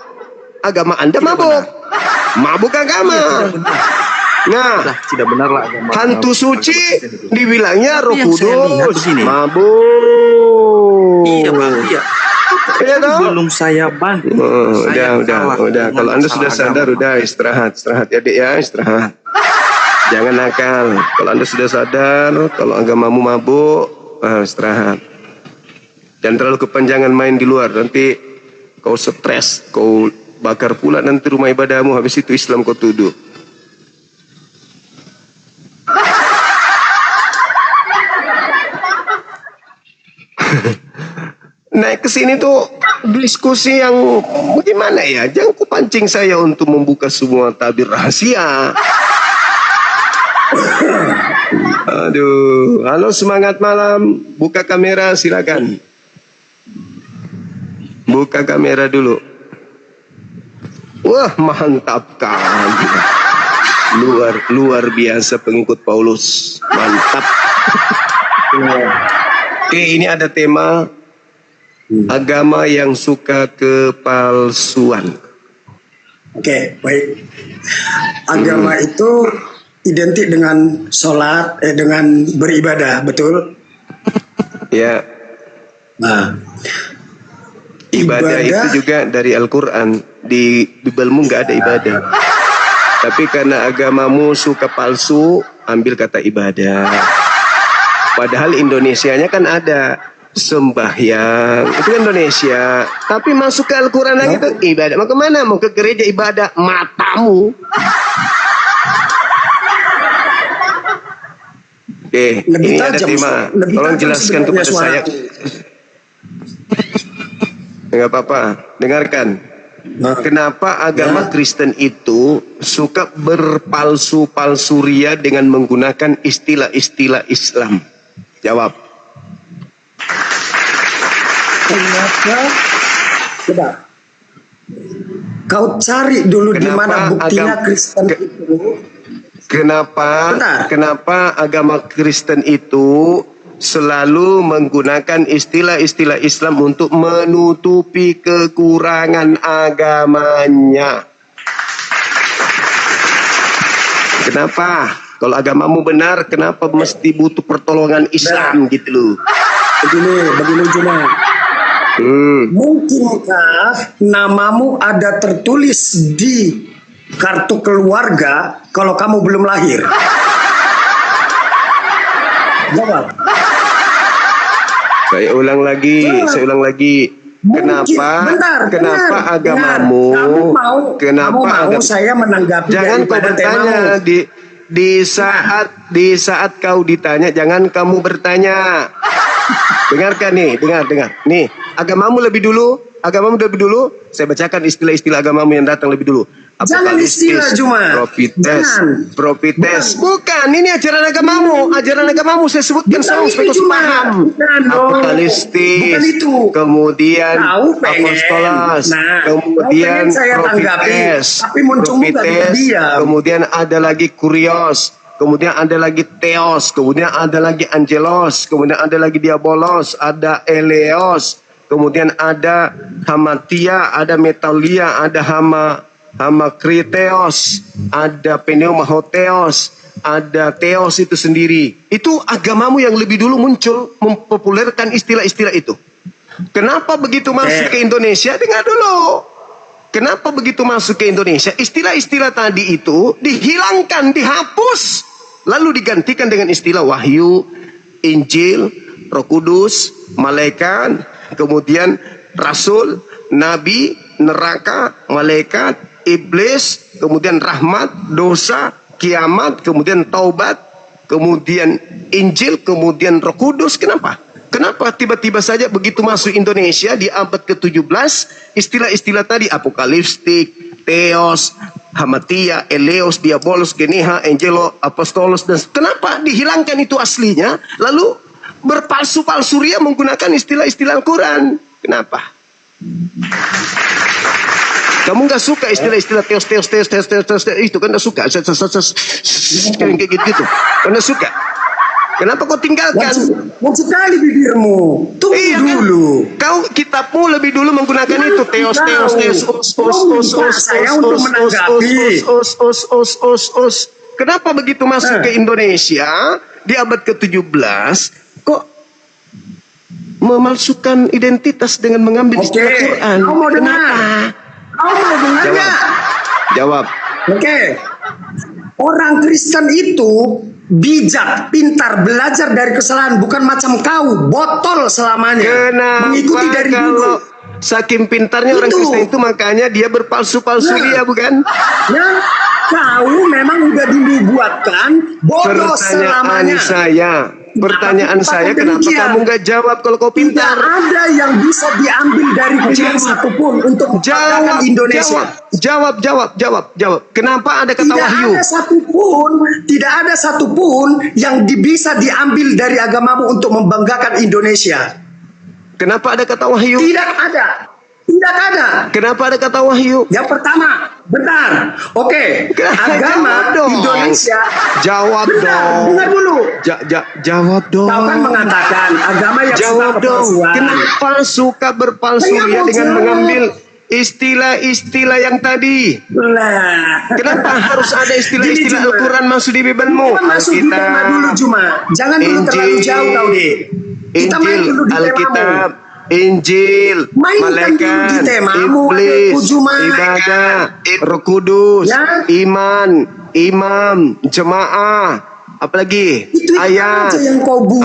Agama Anda mabuk. Mabuk agama. Nah, tidak benar lah agama. Hantu suci dibilangnya Roh Kudus. Mabuk. Iya bang. Iya. Belum saya bantu. Udah. Kalau Anda sudah sadar, udah istirahat ya dek ya, istirahat. Jangan nakal. Kalau Anda sudah sadar, kalau agamamu mabuk, istirahat. Jangan terlalu kepanjangan main di luar. Nanti kau stres, kau bakar pula nanti rumah ibadahmu. Habis itu Islam kau tuduh. Naik ke sini tuh diskusi yang bagaimana ya? Jangan kupancing saya untuk membuka semua tabir rahasia. Aduh, halo semangat malam. Buka kamera silakan. Buka kamera dulu. Wah, mantap kan. Luar biasa pengikut Paulus. Mantap. Oke, ini ada tema agama yang suka kepalsuan. Oke, baik. Agama itu identik dengan sholat, dengan beribadah, betul? Ya. Nah, ibadah itu juga dari Al-Quran. Di Bibelmu nggak ada ibadah. Tapi karena agamamu suka palsu, ambil kata ibadah. Padahal Indonesianya kan ada sembahyang, itu kan Indonesia. Tapi masuk ke Al-Quran lagi tuh ibadah. Mau kemana? Mau ke gereja ibadah. Mata kamu. Oke, Lebih ini ada tajam, tema. lebih Tolong tajam jelaskan sebenarnya kepada saya. suaraku. Enggak apa-apa, dengarkan. Kenapa agama Kristen itu suka berpalsu-palsu ria dengan menggunakan istilah-istilah Islam? Jawab. Kenapa? Coba. Kau cari dulu di mana buktinya Kristen itu. Kenapa agama Kristen itu selalu menggunakan istilah-istilah Islam untuk menutupi kekurangan agamanya? Kenapa? Kalau agamamu benar, kenapa mesti butuh pertolongan Islam gitu loh? Begini Juma. Mungkinkah namamu ada tertulis di kartu keluarga kalau kamu belum lahir? Jawab. Saya ulang lagi. Kenapa agamamu? Kamu saya menanggapi. Jangan kau bertanya di saat kau ditanya, jangan kamu bertanya. Dengarkan nih, dengar. Nih, agamamu lebih dulu. Saya bacakan istilah-istilah agamamu yang datang lebih dulu. Jangan istilah cuma. Profites. Bukan, ini ajaran agamamu. Saya sebutkan supaya kau paham. Apokalistis. Kemudian apostolos. Kemudian profites. Kemudian ada lagi kurios. Kemudian ada lagi theos, kemudian ada lagi angelos, kemudian ada lagi diabolos, ada eleos, kemudian ada hamatia, ada metalia, ada hamakriteos, ada pneumahoteos, ada theos itu sendiri. Itu agamamu yang lebih dulu muncul mempopulerkan istilah-istilah itu. Kenapa begitu masuk ke Indonesia? Dengar dulu. Kenapa begitu masuk ke Indonesia? Istilah-istilah tadi itu dihilangkan, dihapus. Lalu digantikan dengan istilah wahyu, Injil, Roh Kudus, malaikat, kemudian rasul, nabi, neraka, malaikat, iblis, kemudian rahmat, dosa, kiamat, kemudian taubat, kemudian Injil, kemudian Roh Kudus. Kenapa? Kenapa tiba-tiba saja begitu masuk Indonesia di abad ke-17 istilah-istilah tadi apokaliptik, theos, hamatia, eleos, diabolos, geneha, angelo, apostolos, dan kenapa dihilangkan itu aslinya lalu berpalsu-palsu ria menggunakan istilah-istilah Al-Quran? Kenapa? Kamu nggak suka istilah-istilah teos itu kan? Nggak suka kayak gitu kan? Nggak suka. Kenapa kau tinggalkan? Maksud sekali bibirmu. Tunggu dulu. Kau kitabmu lebih dulu menggunakan itu teos. Kenapa begitu masuk ke Indonesia di abad ke-17 kok memalsukan identitas dengan mengambil istilah Quran? Kau mau dengar? Jawab. Oke. Orang Kristen itu bijak, pintar, belajar dari kesalahan, bukan macam kau, botol selamanya. Mengikuti dari dulu. Saking pintarnya orang Kristen itu makanya dia berpalsu-palsu dia, bukan? Ya, kau memang udah dibuatkan bodoh selamanya. Pertanyaan saya, kenapa kamu nggak jawab kalau kau pintar? Tidak ada yang bisa diambil dari Quran satupun untuk mengatakan Indonesia. Jawab. Kenapa ada kata wahyu? Tidak ada satupun yang bisa diambil dari agamamu untuk membanggakan Indonesia. Kenapa ada kata wahyu? Tidak ada. Kenapa ada kata wahyu? Yang pertama, benar. Oke, agama Indonesia. Jawab dong. Dengar dulu. Jawab dong. Kau kan mengatakan agama yang suka berpalsuan. Kenapa suka berpalsu ya dengan mengambil istilah-istilah yang tadi? Kenapa harus ada istilah-istilah Al-Quran masuk di bibanmu? Masuk di tema dulu Juma. Jangan dulu terlalu jauh kau deh. Kita main dulu di Alkitab, Injil, malaikat, iblis, ibadah, Roh Kudus, iman, imam, jemaah, apalagi ayat,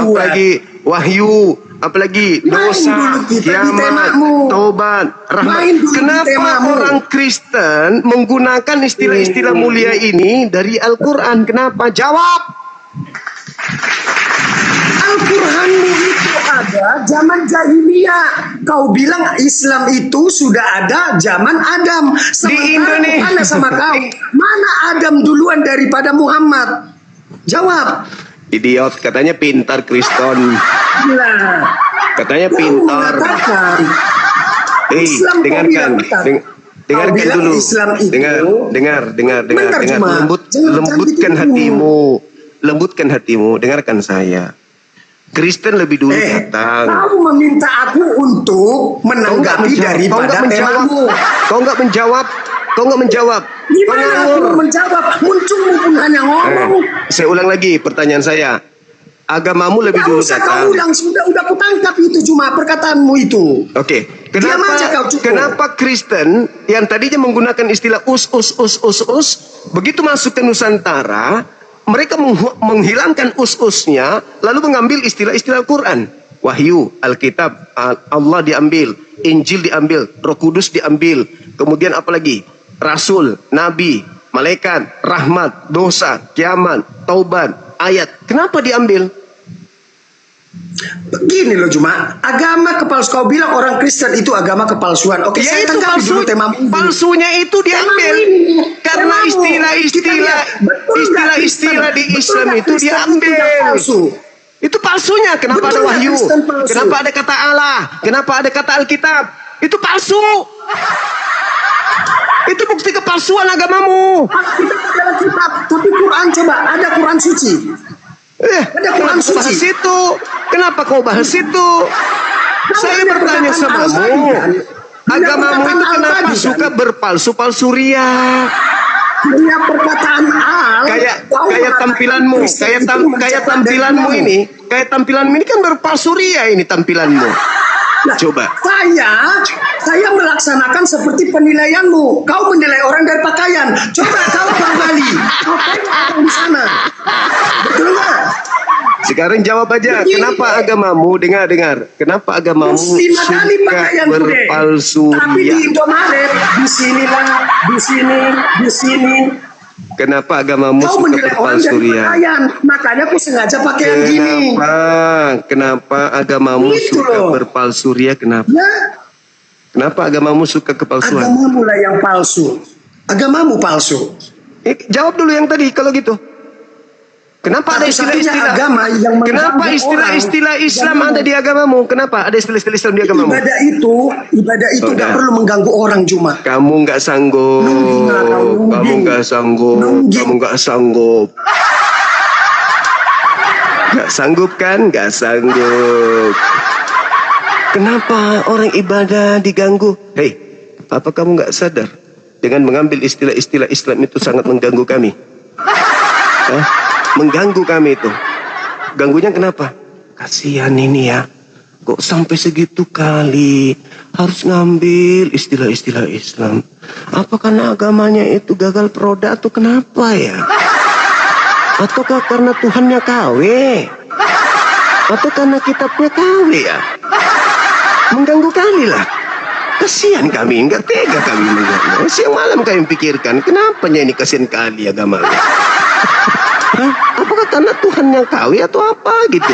apalagi wahyu, apalagi Main dosa, dulu kita di kiamat, temamu. taubat, rahmat. Main dulu di Kenapa temamu. orang Kristen menggunakan istilah-istilah mulia ini dari Al-Quran? Kenapa? Jawab. Al-Quranmu itu ada zaman jahiliyah. Kau bilang Islam itu sudah ada zaman Adam. Di Indonesia. Mana sama kau? Mana Adam duluan daripada Muhammad? Jawab. Idiot, katanya pintar Kristen. Nah, Katanya kau pintar. mengatakan Islam kau Dengarkan. bilang betul. Dengarkan Kau bilang dulu. Islam itu. Dengar. Bentar, Cuma. Lembutkan Jangan hatimu. Lembutkan hatimu. Dengarkan saya. Kristen lebih dulu datang. Kau meminta aku untuk menanggapi daripada temamu. Kau nggak menjawab. Gimana aku menjawab? Munculmu pun hanya ngomong. Saya ulang lagi pertanyaan saya. Agamamu lebih Gak dulu usah datang. kau ulang, sudah kutangkap itu cuma perkataanmu itu. Oke, Diam aja kau, cukup. kenapa Kristen yang tadinya menggunakan istilah us, begitu masuk ke Nusantara, mereka menghilangkan us-usnya, lalu mengambil istilah-istilah Al-Quran. Wahyu, Alkitab, Allah diambil, Injil diambil, Roh Kudus diambil, kemudian apa lagi? Rasul, Nabi, malaikat, rahmat, dosa, kiamat, taubat, ayat. Kenapa diambil? Begini loh Cuma, agama kepalsu. Kau bilang orang Kristen itu agama kepalsuan. Oke, Ya saya itu tanggapi dulu temamu. palsunya itu diambil karena istilah-istilah di Islam itu diambil. Itu palsunya. Kenapa Betul ada nggak wahyu? Kristen palsu? Kenapa ada kata Allah? Kenapa ada kata Alkitab? Itu palsu. Itu bukti kepalsuan agamamu. Kita adalah kitab, tapi Quran coba ada Quran suci. Ada Quran Kenapa bahas suci. itu? Kenapa kau bahas itu? Saya ada bertanya perkataan sama Al-Tadi, kamu. kan? Agamamu Ada itu perkataan kenapa Al-Tadi, kan? suka berpalsu-palsu ria? Punya perkataan Al. kau Kayak mengatakan tampilanmu, Kristen kayak itu mencatat tampilanmu dari ini, kayak tampilanmu ini kan berpalsu ria ini tampilanmu. Nah, Coba. Saya melaksanakan seperti penilaianmu. Kau menilai orang dari pakaian. Coba kau kembali. Kau tengok orang di sana. Betul nggak? Sekarang jawab aja, Begini. kenapa agamamu, dengar. Kenapa agamamu Muslimah kali suka pakaian today. berpalsu Tapi di ria? Indomaret, di sinilah, di sini. Kenapa agamamu Kau suka menilai orang berpalsu dari ria? pakaian. Makanya aku sengaja pakaian gini. Kenapa agamamu Gitu suka loh. berpalsu ria? Kenapa? Ya, Agamamu suka kepalsuan? agamamu lah yang palsu. Agamamu palsu. Jawab dulu yang tadi kalau gitu. Kenapa ada Satu-satunya istilah-istilah? agama yang Kenapa mengganggu istilah-istilah orang, Islam yang ada di agamamu? Kenapa ada istilah-istilah Islam di agamamu? Ibadah itu Oh, gak dah. perlu mengganggu orang cuma. Kamu nggak sanggup. Nungging lah kau, nungging. Kamu nggak sanggup. Nungging. Kamu nggak sanggup. Nggak sanggup kan? Nggak sanggup. Kenapa orang ibadah diganggu? Hei, apa kamu nggak sadar? Dengan mengambil istilah-istilah Islam itu sangat mengganggu kami. Hah? Mengganggu kami itu. Ganggunya kenapa? Kasihan ini ya. Kok sampai segitu kali harus ngambil istilah-istilah Islam? Apa karena agamanya itu gagal produk atau kenapa ya? Ataukah karena Tuhannya KW? Atau karena kitabnya KW ya? Mengganggu kali lah. Kasihan kami, enggak tega kami mengganggu. Siang malam kami pikirkan, kenapanya ini kasihan kali agama? Hah? Apakah karena Tuhannya KW atau apa gitu?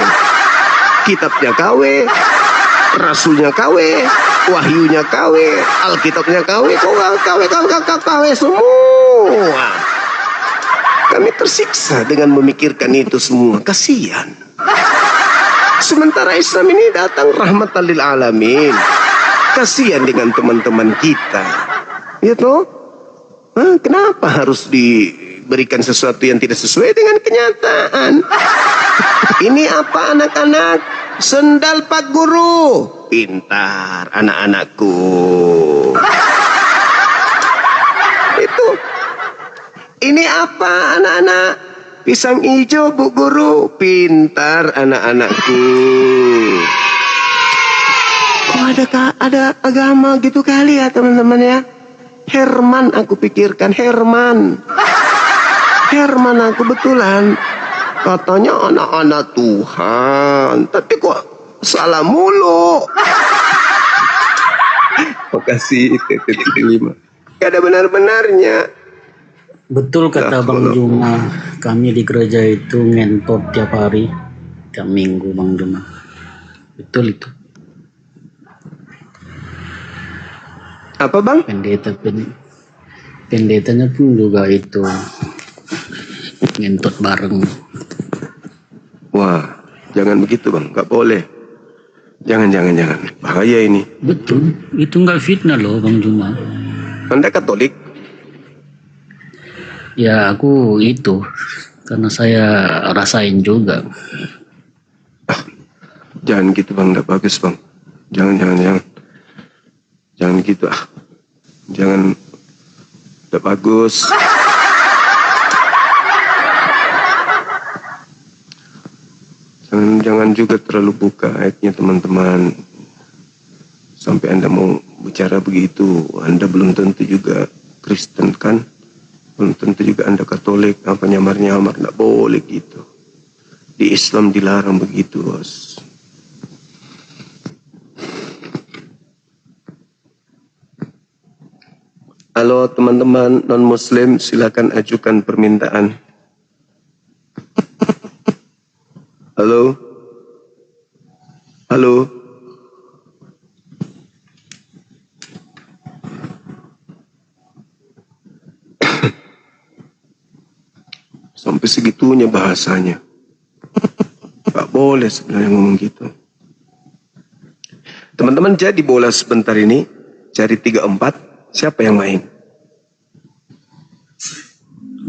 Kitabnya KW, Rasulnya KW, Wahyunya KW, Alkitabnya KW, KW semua. Kami tersiksa dengan memikirkan itu semua. Kasihan. Sementara Islam ini datang rahmatan lil alamin. Kasihan dengan teman-teman kita. Ya toh? Kenapa harus diberikan sesuatu yang tidak sesuai dengan kenyataan? Ini apa anak-anak? Sendal Pak Guru. Pintar anak-anakku. Itu. Ini apa anak-anak? Pisang hijau Bu Guru. Pintar anak-anakku. Kok ada agama gitu kali ya teman-teman ya? Herman aku pikirkan, Herman aku betulan katanya anak-anak Tuhan, tapi kok salah mulu. Makasih TT5. Gak ada benar-benarnya. Betul kata Bang Juma, kami di gereja itu ngentot tiap hari, tiap minggu Bang Juma. Betul itu. Apa Bang? Pendetanya pun juga itu ngentot bareng. Wah, jangan begitu Bang, nggak boleh. Jangan, bahaya ini. Betul, itu nggak fitnah loh Bang Juma. Anda Katolik? Ya aku itu, karena saya rasain juga. Jangan gitu Bang, nggak bagus Bang. Jangan gitu Jangan, nggak bagus. Jangan juga terlalu buka ayatnya teman-teman. Sampai Anda mau bicara begitu, Anda belum tentu juga Kristen kan? Belum tentu juga Anda Katolik, apa nyamar-nyamar, nggak boleh gitu. Di Islam dilarang begitu, bos. Halo teman-teman non-muslim, silakan ajukan permintaan. Halo? Sampai segitunya bahasanya. Gak boleh sebenarnya ngomong gitu. Teman-teman, jadi bola sebentar ini, cari 3-4, siapa yang main?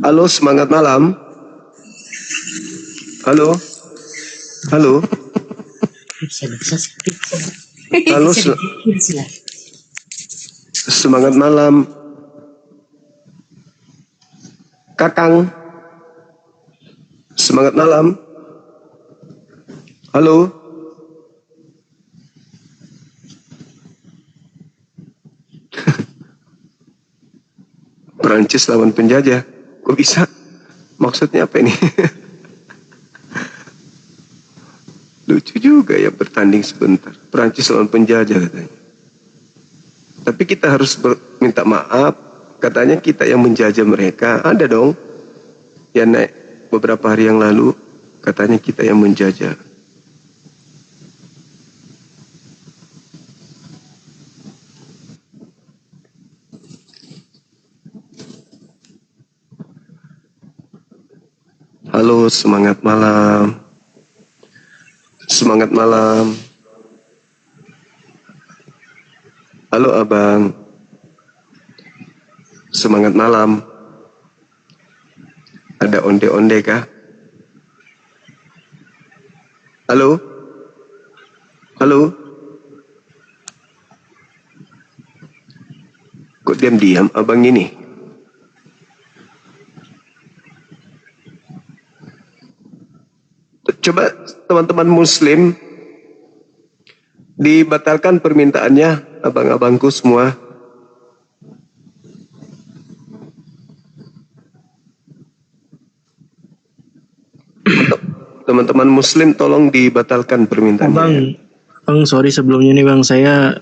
Halo, semangat malam. Halo? Halo, semangat malam. Kakang, semangat malam. Halo. Perancis lawan penjajah. Kok bisa? Maksudnya apa ini? Lucu juga ya, bertanding sebentar. Perancis lawan penjajah katanya. Tapi kita harus minta maaf. Katanya kita yang menjajah mereka. Ada dong. Ya naik beberapa hari yang lalu. Katanya kita yang menjajah. Halo, semangat malam. Semangat malam. Halo abang. Semangat malam. Ada onde-onde kah? Halo? Halo? Kok diam-diam abang ini? Coba teman-teman muslim dibatalkan permintaannya, abang-abangku semua. Teman-teman muslim tolong dibatalkan permintaannya. Bang, sorry sebelumnya nih Bang, saya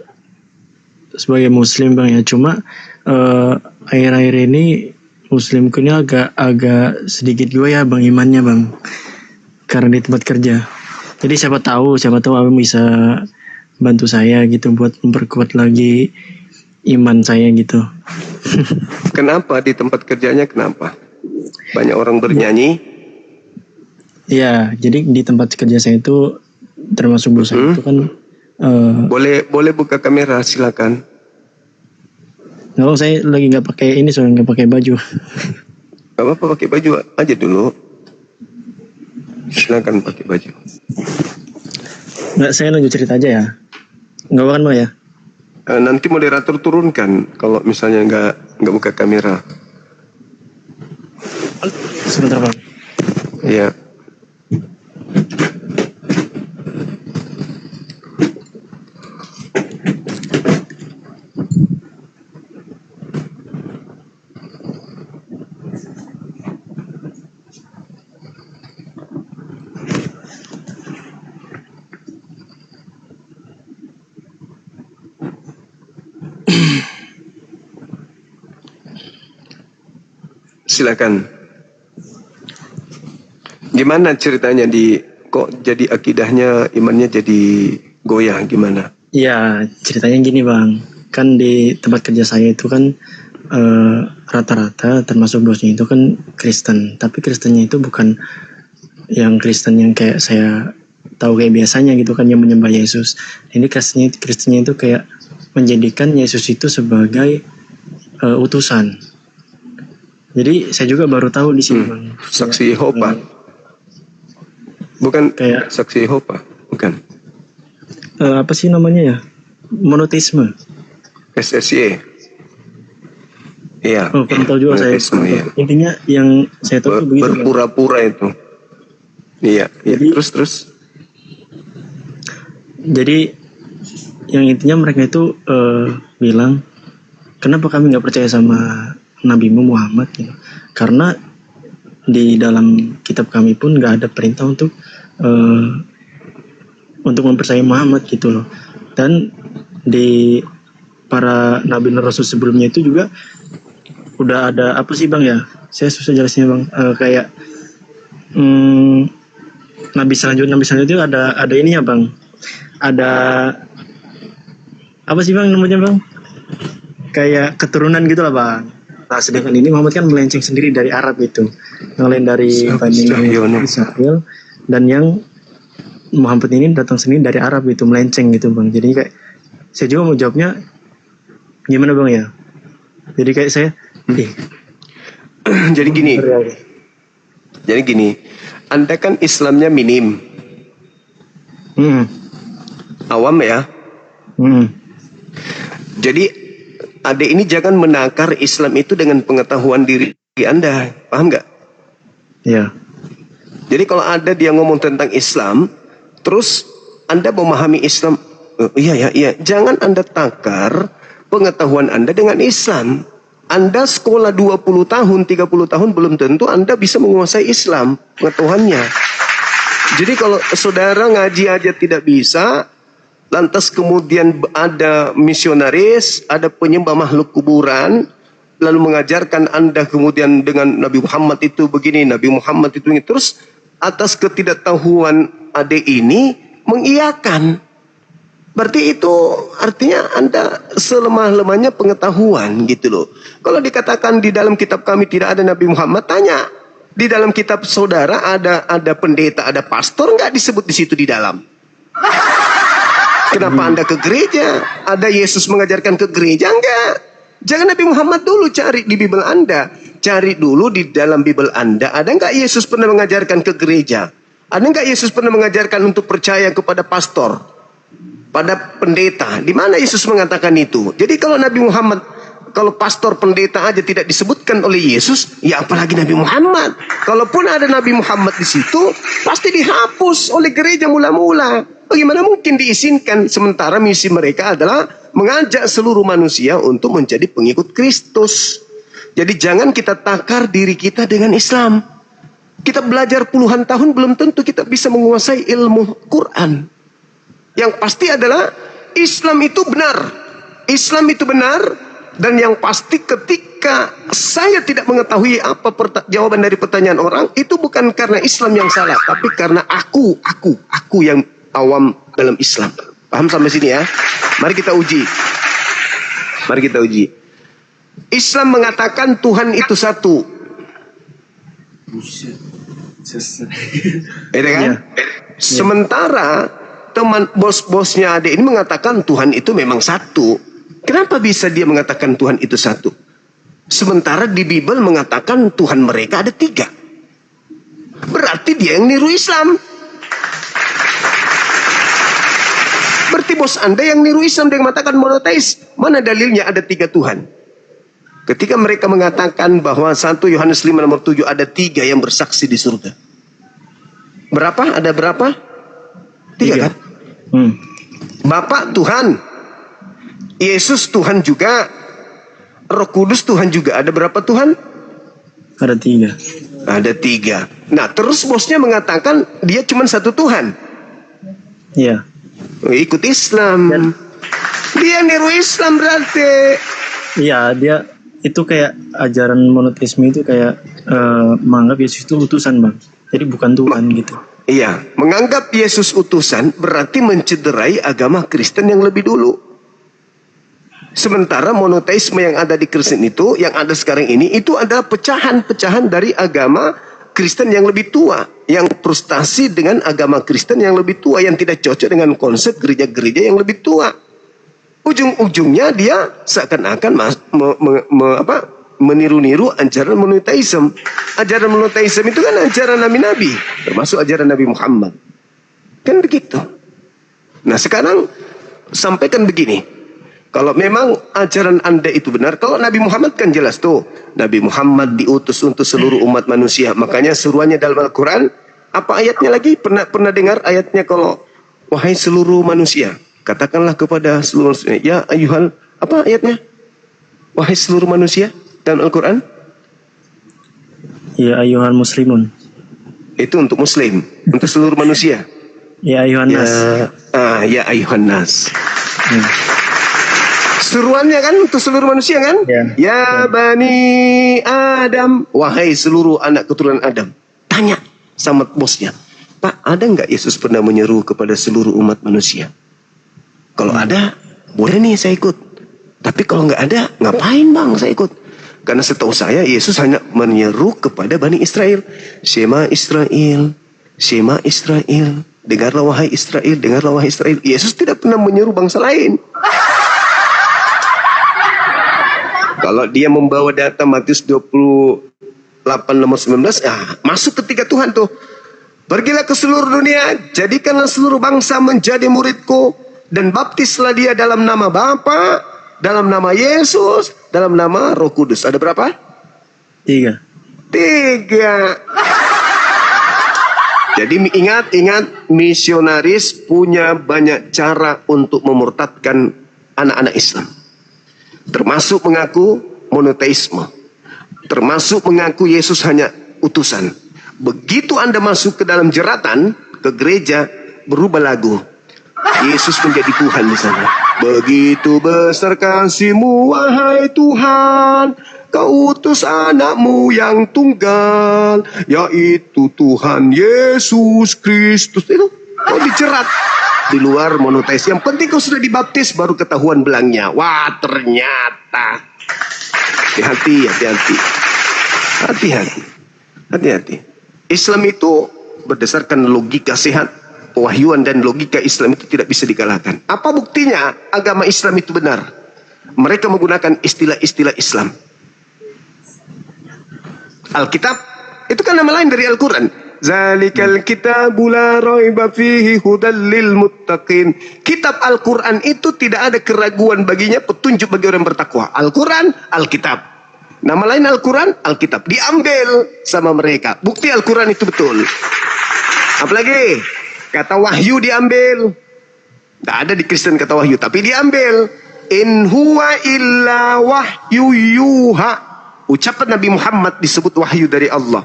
sebagai muslim Bang ya, cuma akhir-akhir ini muslimku ini agak sedikit gue ya Bang imannya Bang. Karena di tempat kerja. Jadi siapa tahu abang bisa bantu saya gitu buat memperkuat lagi iman saya gitu. Kenapa di tempat kerjanya kenapa? Banyak orang bernyanyi? Ya, jadi di tempat kerja saya itu termasuk bos saya itu kan boleh buka kamera, silakan. Nggak, saya lagi nggak pakai ini, soalnya nggak pakai baju. Gak apa-apa, pakai baju aja dulu. Silakan pakai baju. Nggak, saya lanjut cerita aja ya. Nggak apa kan Bang ya? Nanti moderator turunkan kalau misalnya nggak buka kamera. Sebentar Bang. Iya. silakan. Gimana ceritanya kok jadi akidahnya, imannya jadi goyah gimana? Ya, ceritanya gini Bang. Kan di tempat kerja saya itu kan rata-rata termasuk bosnya itu kan Kristen. Tapi Kristennya itu bukan yang Kristen yang kayak saya tahu kayak biasanya gitu kan, yang menyembah Yesus. Ini Kristennya itu kayak menjadikan Yesus itu sebagai utusan. Jadi saya juga baru tahu di sini Bang. Saksi Yehova. Bukan kayak saksi Yehova, bukan. Apa sih namanya ya? Monoteisme. SSY. Iya. Oh, kurang tahu juga saya. Iya. Intinya yang saya tahu begitu. Berpura-pura itu. Iya. Jadi, terus. Jadi yang intinya mereka itu bilang, kenapa kami nggak percaya sama Nabi Muhammad gitu? Karena di dalam kitab kami pun nggak ada perintah untuk mempercayai Muhammad gitu loh. Dan di para nabi dan rasul sebelumnya itu juga udah ada apa sih Bang ya? Saya susah jelasnya Bang. Kayak nabi selanjutnya itu ada ini ya Bang. Ada apa sih Bang namanya Bang? Kayak keturunan gitu lah Bang. Nah sedangkan ini Muhammad kan melenceng sendiri dari Arab itu, yang lain dari Bani Israel, dan yang Muhammad ini datang sendiri dari Arab itu, melenceng gitu Bang. Jadi kayak saya juga mau jawabnya gimana Bang ya? Jadi kayak saya jadi gini, Anda kan Islamnya minim, awam ya. Jadi adik ini jangan menakar Islam itu dengan pengetahuan diri Anda, paham nggak? Iya. Jadi kalau ada dia ngomong tentang Islam, terus Anda memahami Islam, iya, jangan Anda takar pengetahuan Anda dengan Islam. Anda sekolah 20 tahun, 30 tahun, belum tentu Anda bisa menguasai Islam, pengetahuannya. Jadi kalau saudara ngaji aja tidak bisa, lantas kemudian ada misionaris, ada penyembah makhluk kuburan, lalu mengajarkan Anda kemudian dengan Nabi Muhammad itu begini, Nabi Muhammad itu ini. Terus atas ketidaktahuan adik ini mengiyakan. Berarti itu artinya Anda selemah-lemahnya pengetahuan gitu loh. Kalau dikatakan di dalam kitab kami tidak ada Nabi Muhammad, tanya. Di dalam kitab saudara ada pendeta, ada pastor, nggak disebut di situ di dalam? Kenapa Anda ke gereja? Ada Yesus mengajarkan ke gereja? Enggak. Jangan Nabi Muhammad dulu cari di Bible Anda. Cari dulu di dalam Bible Anda. Ada enggak Yesus pernah mengajarkan ke gereja? Ada enggak Yesus pernah mengajarkan untuk percaya kepada pastor? Pada pendeta? Di mana Yesus mengatakan itu? Jadi kalau Nabi Muhammad, kalau pastor pendeta aja tidak disebutkan oleh Yesus, ya apalagi Nabi Muhammad. Kalaupun ada Nabi Muhammad di situ, pasti dihapus oleh gereja mula-mula. Bagaimana mungkin diizinkan sementara misi mereka adalah mengajak seluruh manusia untuk menjadi pengikut Kristus. Jadi jangan kita takar diri kita dengan Islam. Kita belajar puluhan tahun belum tentu kita bisa menguasai ilmu Quran. Yang pasti adalah Islam itu benar. Islam itu benar, dan yang pasti ketika saya tidak mengetahui apa jawaban dari pertanyaan orang, itu bukan karena Islam yang salah, tapi karena aku yang awam dalam Islam. Paham sampai sini ya? Mari kita uji. Islam mengatakan Tuhan itu satu. Itu kan? Sementara teman bos-bosnya adik ini mengatakan Tuhan itu memang satu. Kenapa bisa dia mengatakan Tuhan itu satu? Sementara di Bible mengatakan Tuhan mereka ada 3. Berarti dia yang niru Islam. Berarti bos Anda yang niru Islam, dia mengatakan monoteis. Mana dalilnya ada 3 Tuhan? Ketika mereka mengatakan bahwa 1 Yohanes 5 nomor 7 ada 3 yang bersaksi di surga. Berapa? Ada berapa? 3 kan? Bapa Tuhan, Yesus Tuhan juga, Roh Kudus Tuhan juga. Ada berapa Tuhan? Ada 3. Ada 3. Nah terus bosnya mengatakan dia cuma 1 Tuhan. Iya. Ikut Islam. Dia niru Islam berarti. Iya, dia itu kayak ajaran monoteisme itu kayak menganggap Yesus itu utusan, Bang. Jadi bukan Tuhan gitu. Iya, menganggap Yesus utusan berarti mencederai agama Kristen yang lebih dulu. Sementara monoteisme yang ada di Kristen itu, yang ada sekarang ini, itu adalah pecahan-pecahan dari agama Kristen yang lebih tua, yang frustasi dengan agama Kristen yang lebih tua, yang tidak cocok dengan konsep gereja-gereja yang lebih tua. Ujung-ujungnya dia seakan-akan meniru-niru ajaran monoteisme. Ajaran monoteisme itu kan ajaran nabi-nabi, termasuk ajaran Nabi Muhammad. Kan begitu. Nah sekarang sampaikan begini, kalau memang ajaran Anda itu benar, kalau Nabi Muhammad kan jelas tuh, Nabi Muhammad diutus untuk seluruh umat manusia. Makanya seruannya dalam Al-Quran, apa ayatnya lagi? Pernah dengar ayatnya kalau, wahai seluruh manusia, katakanlah kepada seluruh manusia, ya ayuhal, apa ayatnya? Wahai seluruh manusia dalam Al-Quran? Ya ayuhal muslimun. Itu untuk muslim, untuk seluruh manusia. Ya ayuhan nas. Ya ayuhan nas. Seruannya kan untuk seluruh manusia kan? Ya Bani Adam, wahai seluruh anak keturunan Adam. Tanya sama bosnya, Pak, ada nggak Yesus pernah menyeru kepada seluruh umat manusia? Kalau ada, boleh nih saya ikut. Tapi kalau nggak ada, ngapain bang saya ikut? Karena setahu saya Yesus hanya menyeru kepada Bani Israel. Shema Israel, Shema Israel. Dengarlah wahai Israel, dengarlah wahai Israel. Yesus tidak pernah menyeru bangsa lain. Kalau dia membawa data Matius 28 nomor 19, masuk ketika Tuhan tuh. Pergilah ke seluruh dunia, jadikanlah seluruh bangsa menjadi muridku, dan baptislah dia dalam nama Bapa, dalam nama Yesus, dalam nama Roh Kudus. Ada berapa? 3. Jadi ingat, misionaris punya banyak cara untuk memurtadkan anak-anak Islam. Termasuk mengaku monoteisme. Termasuk mengaku Yesus hanya utusan. Begitu Anda masuk ke dalam jeratan, ke gereja, berubah lagu. Yesus menjadi Tuhan di sana. Begitu besar kasih-Mu wahai Tuhan, Kau utus anakmu yang tunggal, yaitu Tuhan Yesus Kristus. Itu kau dijerat. Di luar monoteis. Yang penting kau sudah dibaptis, baru ketahuan belangnya. Wah ternyata. Hati-hati. Islam itu berdasarkan logika sehat, pewahyuan dan logika Islam itu tidak bisa dikalahkan. Apa buktinya agama Islam itu benar? Mereka menggunakan istilah-istilah Islam. Alkitab itu kan nama lain dari Al-Quran. Zalikal kitabu la raiba fihi hudal lil muttaqin. Kitab Al-Quran itu tidak ada keraguan baginya, petunjuk bagi orang bertakwa. Al-Quran, Alkitab. Nama lain Al-Quran, Alkitab. Diambil sama mereka. Bukti Al-Quran itu betul. Apalagi kata wahyu diambil. Tidak ada di Kristen kata wahyu, tapi diambil. In huwa illa wahyu yuha. Ucapan Nabi Muhammad disebut wahyu dari Allah.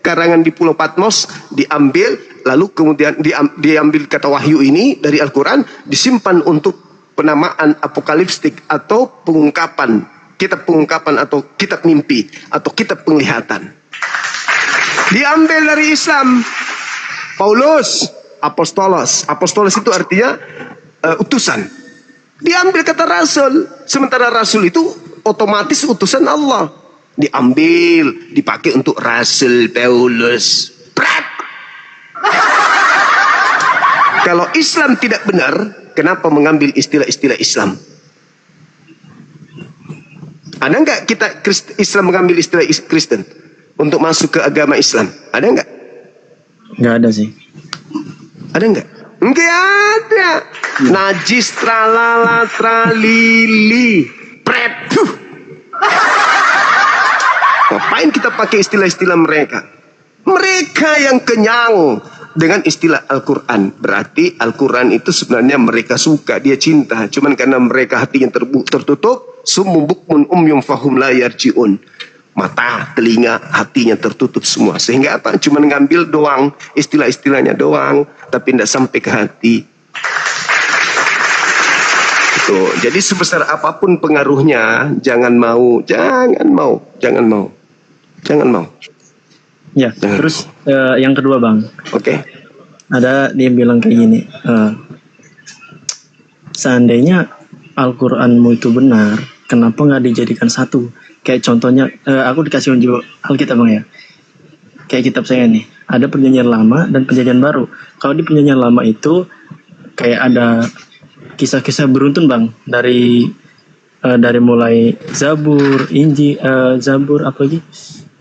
Karangan di Pulau Patmos diambil, lalu kemudian diambil kata wahyu ini dari Al-Quran, disimpan untuk penamaan apokaliptik atau pengungkapan, kitab pengungkapan atau kitab mimpi atau kitab penglihatan. Diambil dari Islam. Paulus, apostolos. Apostolos itu artinya utusan. Diambil kata rasul. Sementara rasul itu otomatis utusan Allah. Diambil, dipakai untuk Rasul Paulus. Kalau Islam tidak benar, kenapa mengambil istilah-istilah Islam? Ada nggak kita Islam mengambil istilah Kristen untuk masuk ke agama Islam? Ada nggak? Nggak ada sih. Ada nggak? Nggak ada. Najis tralala tralili pret. Ngapain kita pakai istilah-istilah mereka? Mereka yang kenyang dengan istilah Al-Quran. Berarti Al-Quran itu sebenarnya mereka suka, dia cinta. Cuman karena mereka hatinya tertutup, summun bukmun umyum fahum la yarji'un. Mata, telinga, hatinya tertutup semua. Sehingga apa? Cuman ngambil doang, istilah-istilahnya doang, tapi tidak sampai ke hati. Tuh, jadi sebesar apapun pengaruhnya, jangan mau. Ya, terus yang kedua Bang. Oke. Ada dia bilang kayak gini, seandainya Al-Quranmu itu benar, kenapa nggak dijadikan satu? Kayak contohnya, aku dikasih unjuk Alkitab Bang ya. Kayak kitab saya nih, ada perjanjian lama dan perjanjian baru. Kalau di perjanjian lama itu kayak ada kisah-kisah beruntun Bang, dari mulai Zabur, Injil,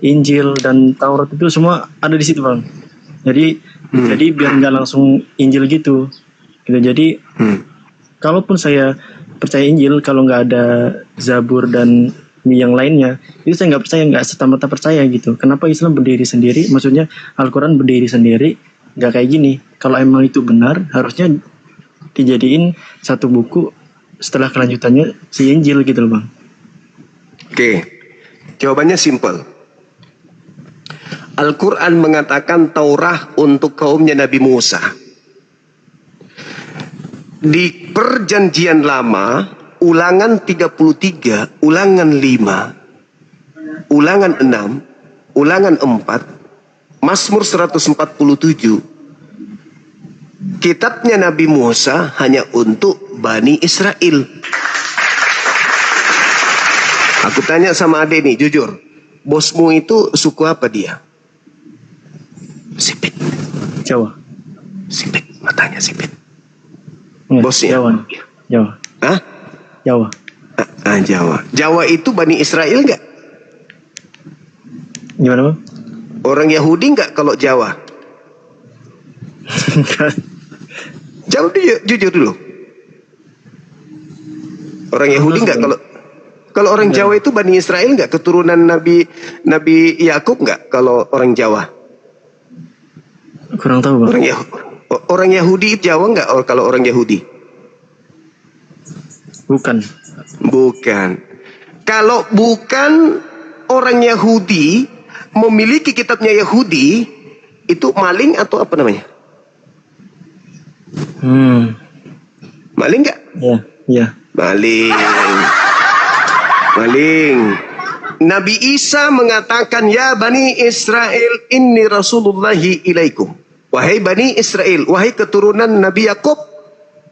Injil dan Taurat itu semua ada di situ Bang. Jadi biar nggak langsung Injil gitu. Jadi kalaupun saya percaya Injil, kalau nggak ada Zabur dan yang lainnya, itu saya nggak percaya, nggak serta-merta percaya gitu. Kenapa Islam berdiri sendiri? Maksudnya Al-Quran berdiri sendiri, nggak kayak gini. Kalau emang itu benar, harusnya dijadiin satu buku setelah kelanjutannya si Injil gitu loh Bang. Oke, jawabannya simpel. Al-Quran mengatakan Taurat untuk kaumnya Nabi Musa. Di perjanjian lama, Ulangan 33, Ulangan 5, Ulangan 6, Ulangan 4, Mazmur 147, kitabnya Nabi Musa hanya untuk Bani Israel. Aku tanya sama adek nih, jujur, bosmu itu suku apa dia? Sipit. Jawa. Sipit, matanya sipit. Bosnya? Jawa. Hah? Jawa. Jawa. Jawa itu Bani Israel nggak? Gimana Bang? Orang Yahudi nggak kalau Jawa? Jawab jujur dulu. Orang Yahudi nggak kalau orang Jawa itu Bani Israel nggak? Keturunan Nabi Yakub nggak kalau orang Jawa? Kurang tahu Bang. Orang Yahudi Jawa nggak kalau orang Yahudi? Bukan. Kalau bukan orang Yahudi memiliki kitabnya Yahudi, itu maling atau apa namanya? Maling nggak? Iya. Maling. Nabi Isa mengatakan, ya Bani Israel, inni Rasulullahi ilaikum. Wahai Bani Israel, wahai keturunan Nabi Yakub,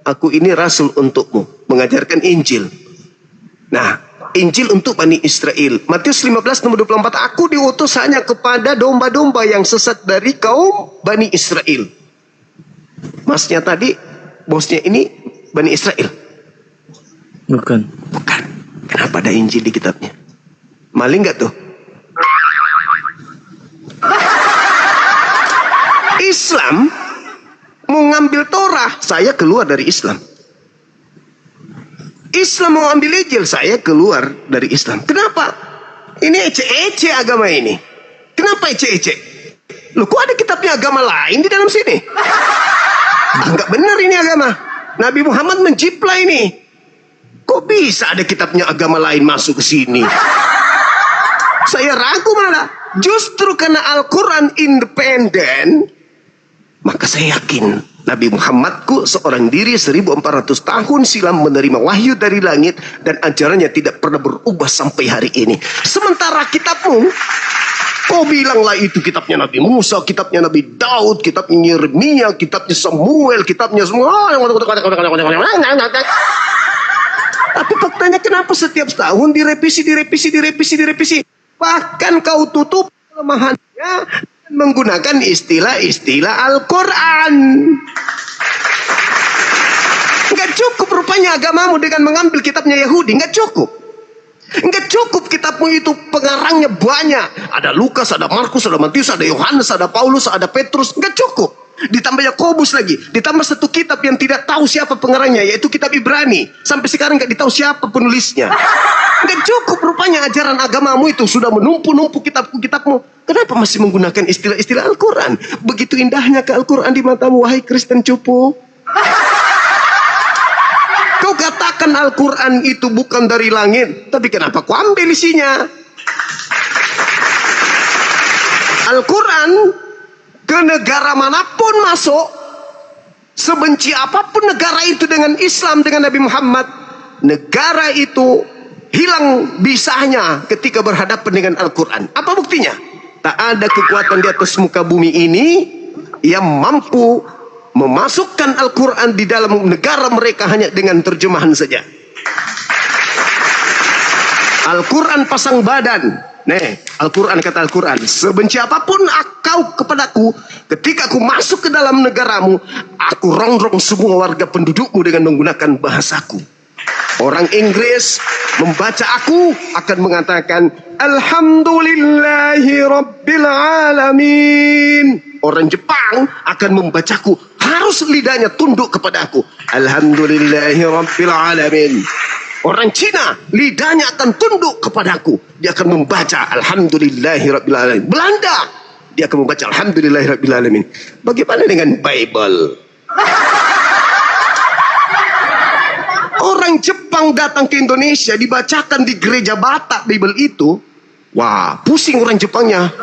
aku ini Rasul untukmu, mengajarkan Injil. Nah, Injil untuk Bani Israel. Matius 15 nomor 24, aku diutus hanya kepada domba-domba yang sesat dari kaum Bani Israel. Masnya tadi, bosnya ini Bani Israel? Bukan. Kenapa ada Injil di kitabnya? Maling nggak tuh? Islam mau ngambil Torah, saya keluar dari Islam. Islam mau ambil Injil, saya keluar dari Islam. Kenapa? Ini ece-ece agama ini. Kenapa ece-ece? Loh, kok ada kitabnya agama lain di dalam sini? Enggak benar ini agama. Nabi Muhammad menjiplak ini. Kok bisa ada kitabnya agama lain masuk ke sini? Saya ragu malah. Justru karena Al-Quran independen, maka saya yakin Nabi Muhammadku seorang diri 1400 tahun silam menerima wahyu dari langit dan ajarannya tidak pernah berubah sampai hari ini. Sementara kitabmu, kau bilanglah itu kitabnya Nabi Musa, kitabnya Nabi Daud, kitabnya Yeremia, kitabnya Samuel, kitabnya semua. Tapi faktanya kenapa setiap tahun direvisi? Bahkan kau tutup kelemahannya menggunakan istilah-istilah Al-Quran. Nggak cukup rupanya agamamu dengan mengambil kitabnya Yahudi. Nggak cukup kitabmu itu pengarangnya banyak. Ada Lukas, ada Markus, ada Matius, ada Yohanes, ada Paulus, ada Petrus. Nggak cukup. Ditambah Yakobus lagi. Ditambah satu kitab yang tidak tahu siapa pengarangnya, yaitu kitab Ibrani. Sampai sekarang nggak ditahu siapa penulisnya. Nggak cukup rupanya ajaran agamamu itu sudah menumpuk-numpuk kitabmu. Kenapa masih menggunakan istilah-istilah Al-Quran? Begitu indahnya ke Al-Quran di matamu, wahai Kristen cupu. Kau katakan Al-Quran itu bukan dari langit, tapi kenapa kau ambil isinya? Al-Quran ke negara manapun masuk, sebenci apapun negara itu dengan Islam, dengan Nabi Muhammad, negara itu hilang bisanya ketika berhadapan dengan Al-Quran. Apa buktinya? Tak ada kekuatan di atas muka bumi ini yang mampu memasukkan Al-Quran di dalam negara mereka hanya dengan terjemahan saja. Al-Quran pasang badan. Al-Quran kata Al-Quran, sebenci apapun kau kepadaku, ketika aku masuk ke dalam negaramu, aku rongrong semua warga pendudukmu dengan menggunakan bahasaku. Orang Inggris membaca aku akan mengatakan Alhamdulillahi Rabbil Alamin. Orang Jepang akan membacaku, harus lidahnya tunduk kepada aku, Alhamdulillahi Rabbil Alamin. Orang Cina lidahnya akan tunduk kepadaku, dia akan membaca Alhamdulillahi Rabbil Alamin. Belanda dia akan membaca Alhamdulillahi Rabbil Alamin. Bagaimana dengan Bible? Orang Jepang datang ke Indonesia, dibacakan di gereja Batak Bible itu, wah, pusing orang Jepangnya.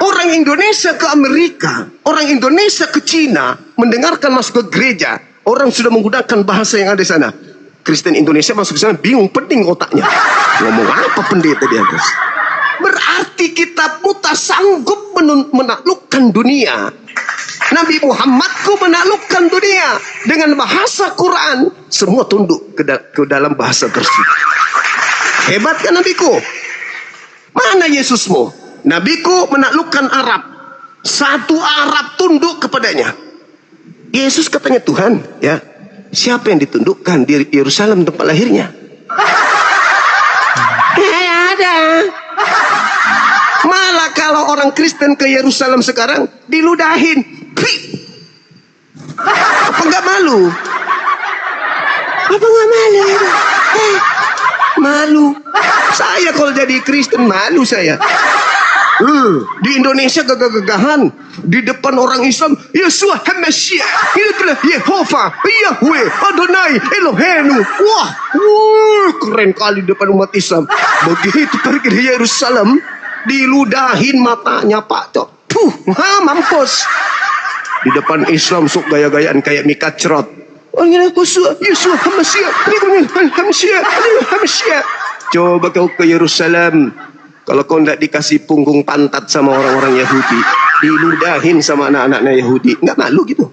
Orang Indonesia ke Amerika, orang Indonesia ke Cina, mendengarkan masuk ke gereja, orang sudah menggunakan bahasa yang ada di sana. Kristen Indonesia masuk ke sana bingung, pening otaknya. Ngomong apa pendeta di atas? Berarti kitabmu tak sanggup menaklukkan dunia. Nabi Muhammadku menaklukkan dunia dengan bahasa Quran. Semua tunduk ke dalam bahasa tersebut. Hebat kan Nabiku? Mana Yesusmu? Nabiku menaklukkan Arab. Satu Arab tunduk kepadanya. Yesus katanya Tuhan, ya. Siapa yang ditundukkan di Yerusalem tempat lahirnya? Ada. Malah kalau orang Kristen ke Yerusalem sekarang diludahin. Apa nggak malu? Apa nggak malu? Malu. Saya kalau jadi Kristen malu saya. Di Indonesia gagah-gagahan di depan orang Islam, Yeshua HaMashiach, itulah Yehova, Yahweh, Adonai, Elohenu. Wah, keren kali di depan umat Islam. Begitu pergi di Yerusalem, diludahin matanya Pak Cok. Mampus. Di depan Islam sok gaya-gayaan kayak Mika Cerot. Oh ini aku Yeshua HaMashiach, HaMashiach. Coba kau ke Yerusalem. Kalau kau tidak dikasih punggung pantat sama orang-orang Yahudi, diludahin sama anak-anaknya Yahudi, nggak malu gitu?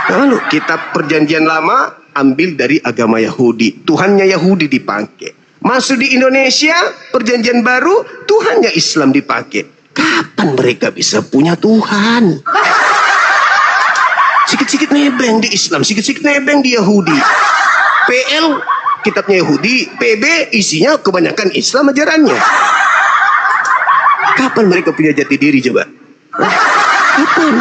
Nggak malu. Kitab Perjanjian Lama ambil dari agama Yahudi, Tuhannya Yahudi dipakai. Masuk di Indonesia, Perjanjian Baru, Tuhannya Islam dipakai. Kapan mereka bisa punya Tuhan? Sikit-sikit nebeng di Islam, sikit-sikit nebeng di Yahudi. PL kitabnya Yahudi, PB isinya kebanyakan Islam ajarannya. Kapan mereka punya jati diri coba? Kapan?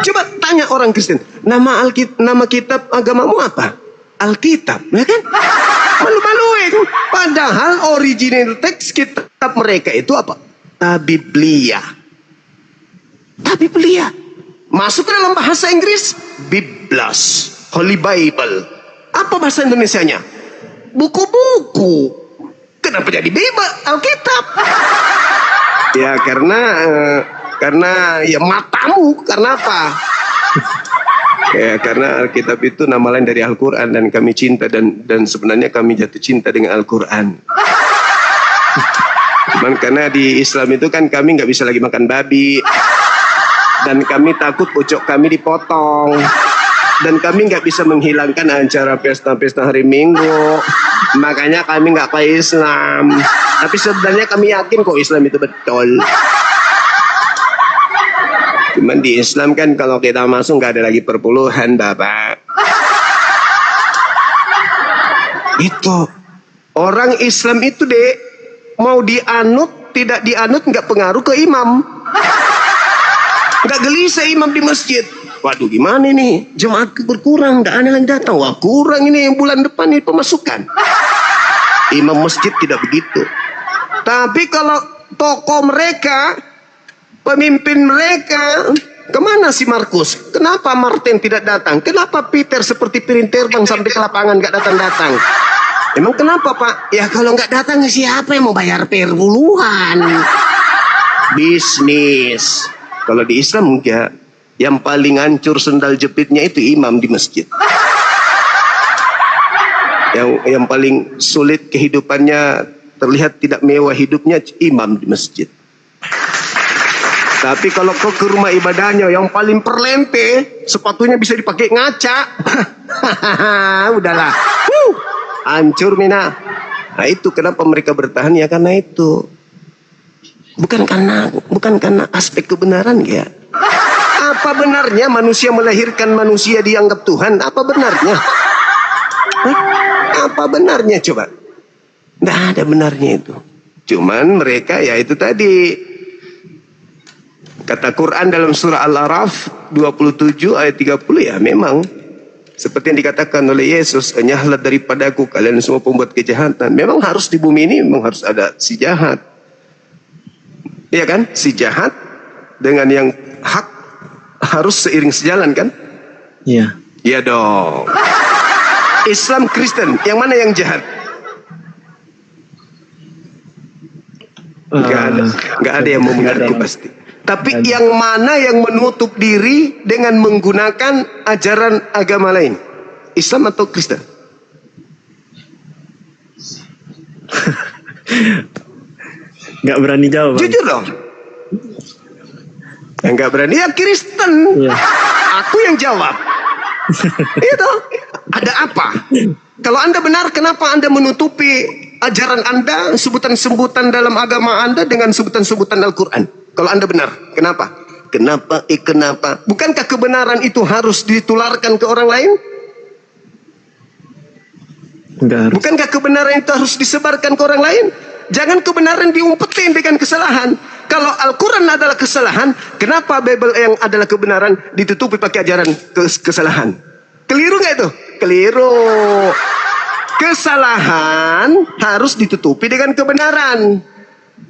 Coba tanya orang Kristen, nama kitab agamamu apa? Alkitab, ya kan? Malu-maluin. Padahal original teks kitab mereka itu apa? Tabiblia. Tabiblia. Masuk ke dalam bahasa Inggris, Biblos, Holy Bible. Apa bahasa Indonesianya? Buku-buku. Kenapa jadi Bible, Alkitab? Ya karena ya matamu. Karena apa? Ya karena Alkitab itu nama lain dari Al-Quran, dan kami cinta dan sebenarnya kami jatuh cinta dengan Al-Quran. Cuman karena di Islam itu kan kami nggak bisa lagi makan babi, dan kami takut pojok kami dipotong. Dan kami nggak bisa menghilangkan acara pesta-pesta hari Minggu. Makanya kami nggak ke Islam. Tapi sebenarnya kami yakin kok Islam itu betul. Cuman di Islam kan kalau kita masuk nggak ada lagi perpuluhan, Bapak. Itu. Orang Islam itu, Dek, mau dianut, tidak dianut nggak pengaruh ke imam. Nggak gelisah imam di masjid. Waduh gimana nih, jemaat berkurang, nggak ada yang datang. Wah kurang ini yang bulan depan ini pemasukan. Imam masjid tidak begitu. Tapi kalau tokoh mereka, pemimpin mereka, kemana si Markus? Kenapa Martin tidak datang? Kenapa Peter seperti piring terbang sampai ke lapangan nggak datang-datang? Emang kenapa Pak? Ya kalau nggak datang siapa yang mau bayar perpuluhan? Bisnis. Kalau di Islam enggak. Yang paling hancur sendal jepitnya itu imam di masjid. Yang paling sulit kehidupannya, terlihat tidak mewah hidupnya, imam di masjid. Tapi kalau kau ke rumah ibadahnya yang paling perlempe, sepatunya bisa dipakai ngaca. Udahlah. Hancur mina. Nah itu kenapa mereka bertahan, ya karena itu. Bukan karena aspek kebenaran ya. Apa benarnya manusia melahirkan manusia dianggap Tuhan? Apa benarnya? Apa benarnya coba? Tidak ada benarnya itu. Cuman mereka ya itu tadi. Kata Quran dalam surah Al-A'raf 27 ayat 30 ya memang. Seperti yang dikatakan oleh Yesus, enyahlah daripadaku kalian semua pembuat kejahatan. Memang harus di bumi ini memang harus ada si jahat. Iya kan? Si jahat dengan yang hak harus seiring sejalan kan? Iya. Iya dong. Islam Kristen, yang mana yang jahat? Nggak ada yang mau mengaku pasti. Tapi yang mana yang menutup diri dengan menggunakan ajaran agama lain? Islam atau Kristen? Nggak berani jawab. Jujur dong. Yang nggak berani ya Kristen. Iya. Aku yang jawab. Itu ada apa? Kalau Anda benar, kenapa Anda menutupi ajaran Anda, sebutan-sebutan dalam agama Anda dengan sebutan-sebutan Al-Quran? Kalau Anda benar, kenapa? Kenapa? Bukankah kebenaran itu harus ditularkan ke orang lain? Enggak harus. Bukankah kebenaran itu harus disebarkan ke orang lain? Jangan kebenaran diumpetin dengan kesalahan. Kalau Al-Quran adalah kesalahan, kenapa Bible yang adalah kebenaran ditutupi pakai ajaran kesalahan? Keliru nggak itu? Keliru. Kesalahan harus ditutupi dengan kebenaran.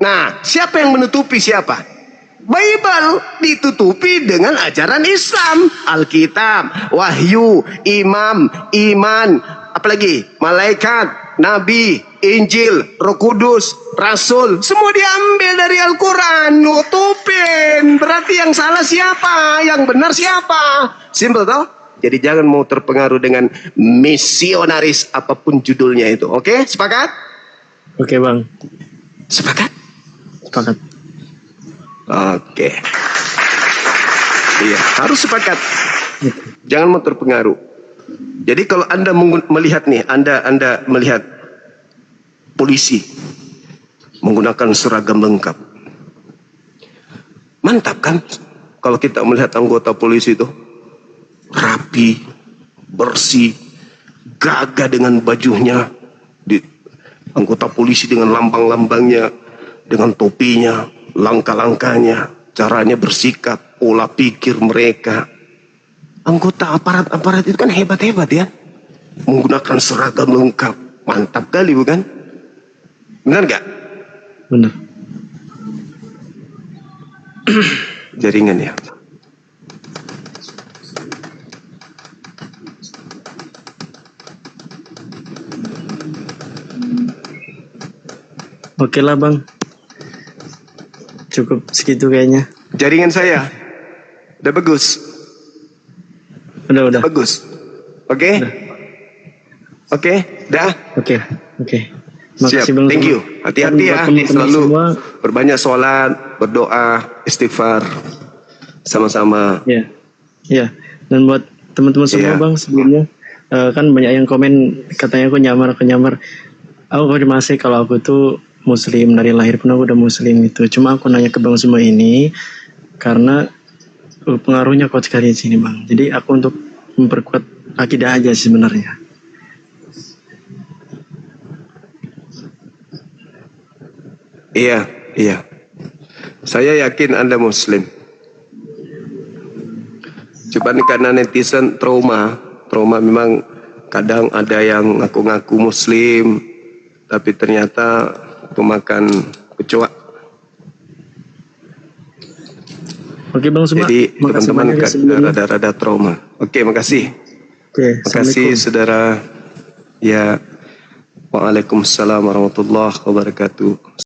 Nah, siapa yang menutupi siapa? Bible ditutupi dengan ajaran Islam, Alkitab, Wahyu, Imam, Iman, apalagi malaikat, Nabi, Injil, Roh Kudus, Rasul, semua diambil dari Al-Quran, nutupin. Berarti yang salah siapa? Yang benar siapa? Simple toh? Jadi jangan mau terpengaruh dengan misionaris apapun judulnya itu. Oke? Sepakat? Oke bang. Sepakat? Sepakat. Oke. Iya, harus sepakat. Jangan mau terpengaruh. Jadi kalau Anda melihat nih, Anda melihat polisi menggunakan seragam lengkap. Mantap kan? Kalau kita melihat anggota polisi itu rapi, bersih, gagah dengan bajunya, anggota polisi dengan lambang-lambangnya, dengan topinya, langkah-langkahnya, caranya bersikap, pola pikir mereka. Anggota aparat itu kan hebat-hebat ya, menggunakan seragam lengkap, mantap kali bukan? Benar nggak? Benar. Jaringan ya. Oke lah bang. Cukup segitu kayaknya. Jaringan saya udah bagus. Udah. Bagus. Oke? Oke, dah. Oke. Siap. Bang. Thank you. Hati-hati ya. Selalu berbanyak sholat, berdoa, istighfar sama-sama. Iya. Dan buat teman-teman semua bang, sebelumnya kan banyak yang komen katanya aku nyamar. Aku konfirmasi kalau aku tuh Muslim, dari lahir pun aku udah Muslim itu. Cuma aku nanya ke bang semua ini karena pengaruhnya kuat sekali di sini bang. Jadi aku untuk memperkuat akidah aja sebenarnya. Iya. Saya yakin Anda Muslim. Cuman karena netizen trauma memang kadang ada yang ngaku-ngaku Muslim, tapi ternyata pemakan kecoa. Oke bang semua. Jadi teman-teman rada trauma. Oke, makasih. Makasih saudara. Ya. Waalaikumsalam warahmatullahi wabarakatuh.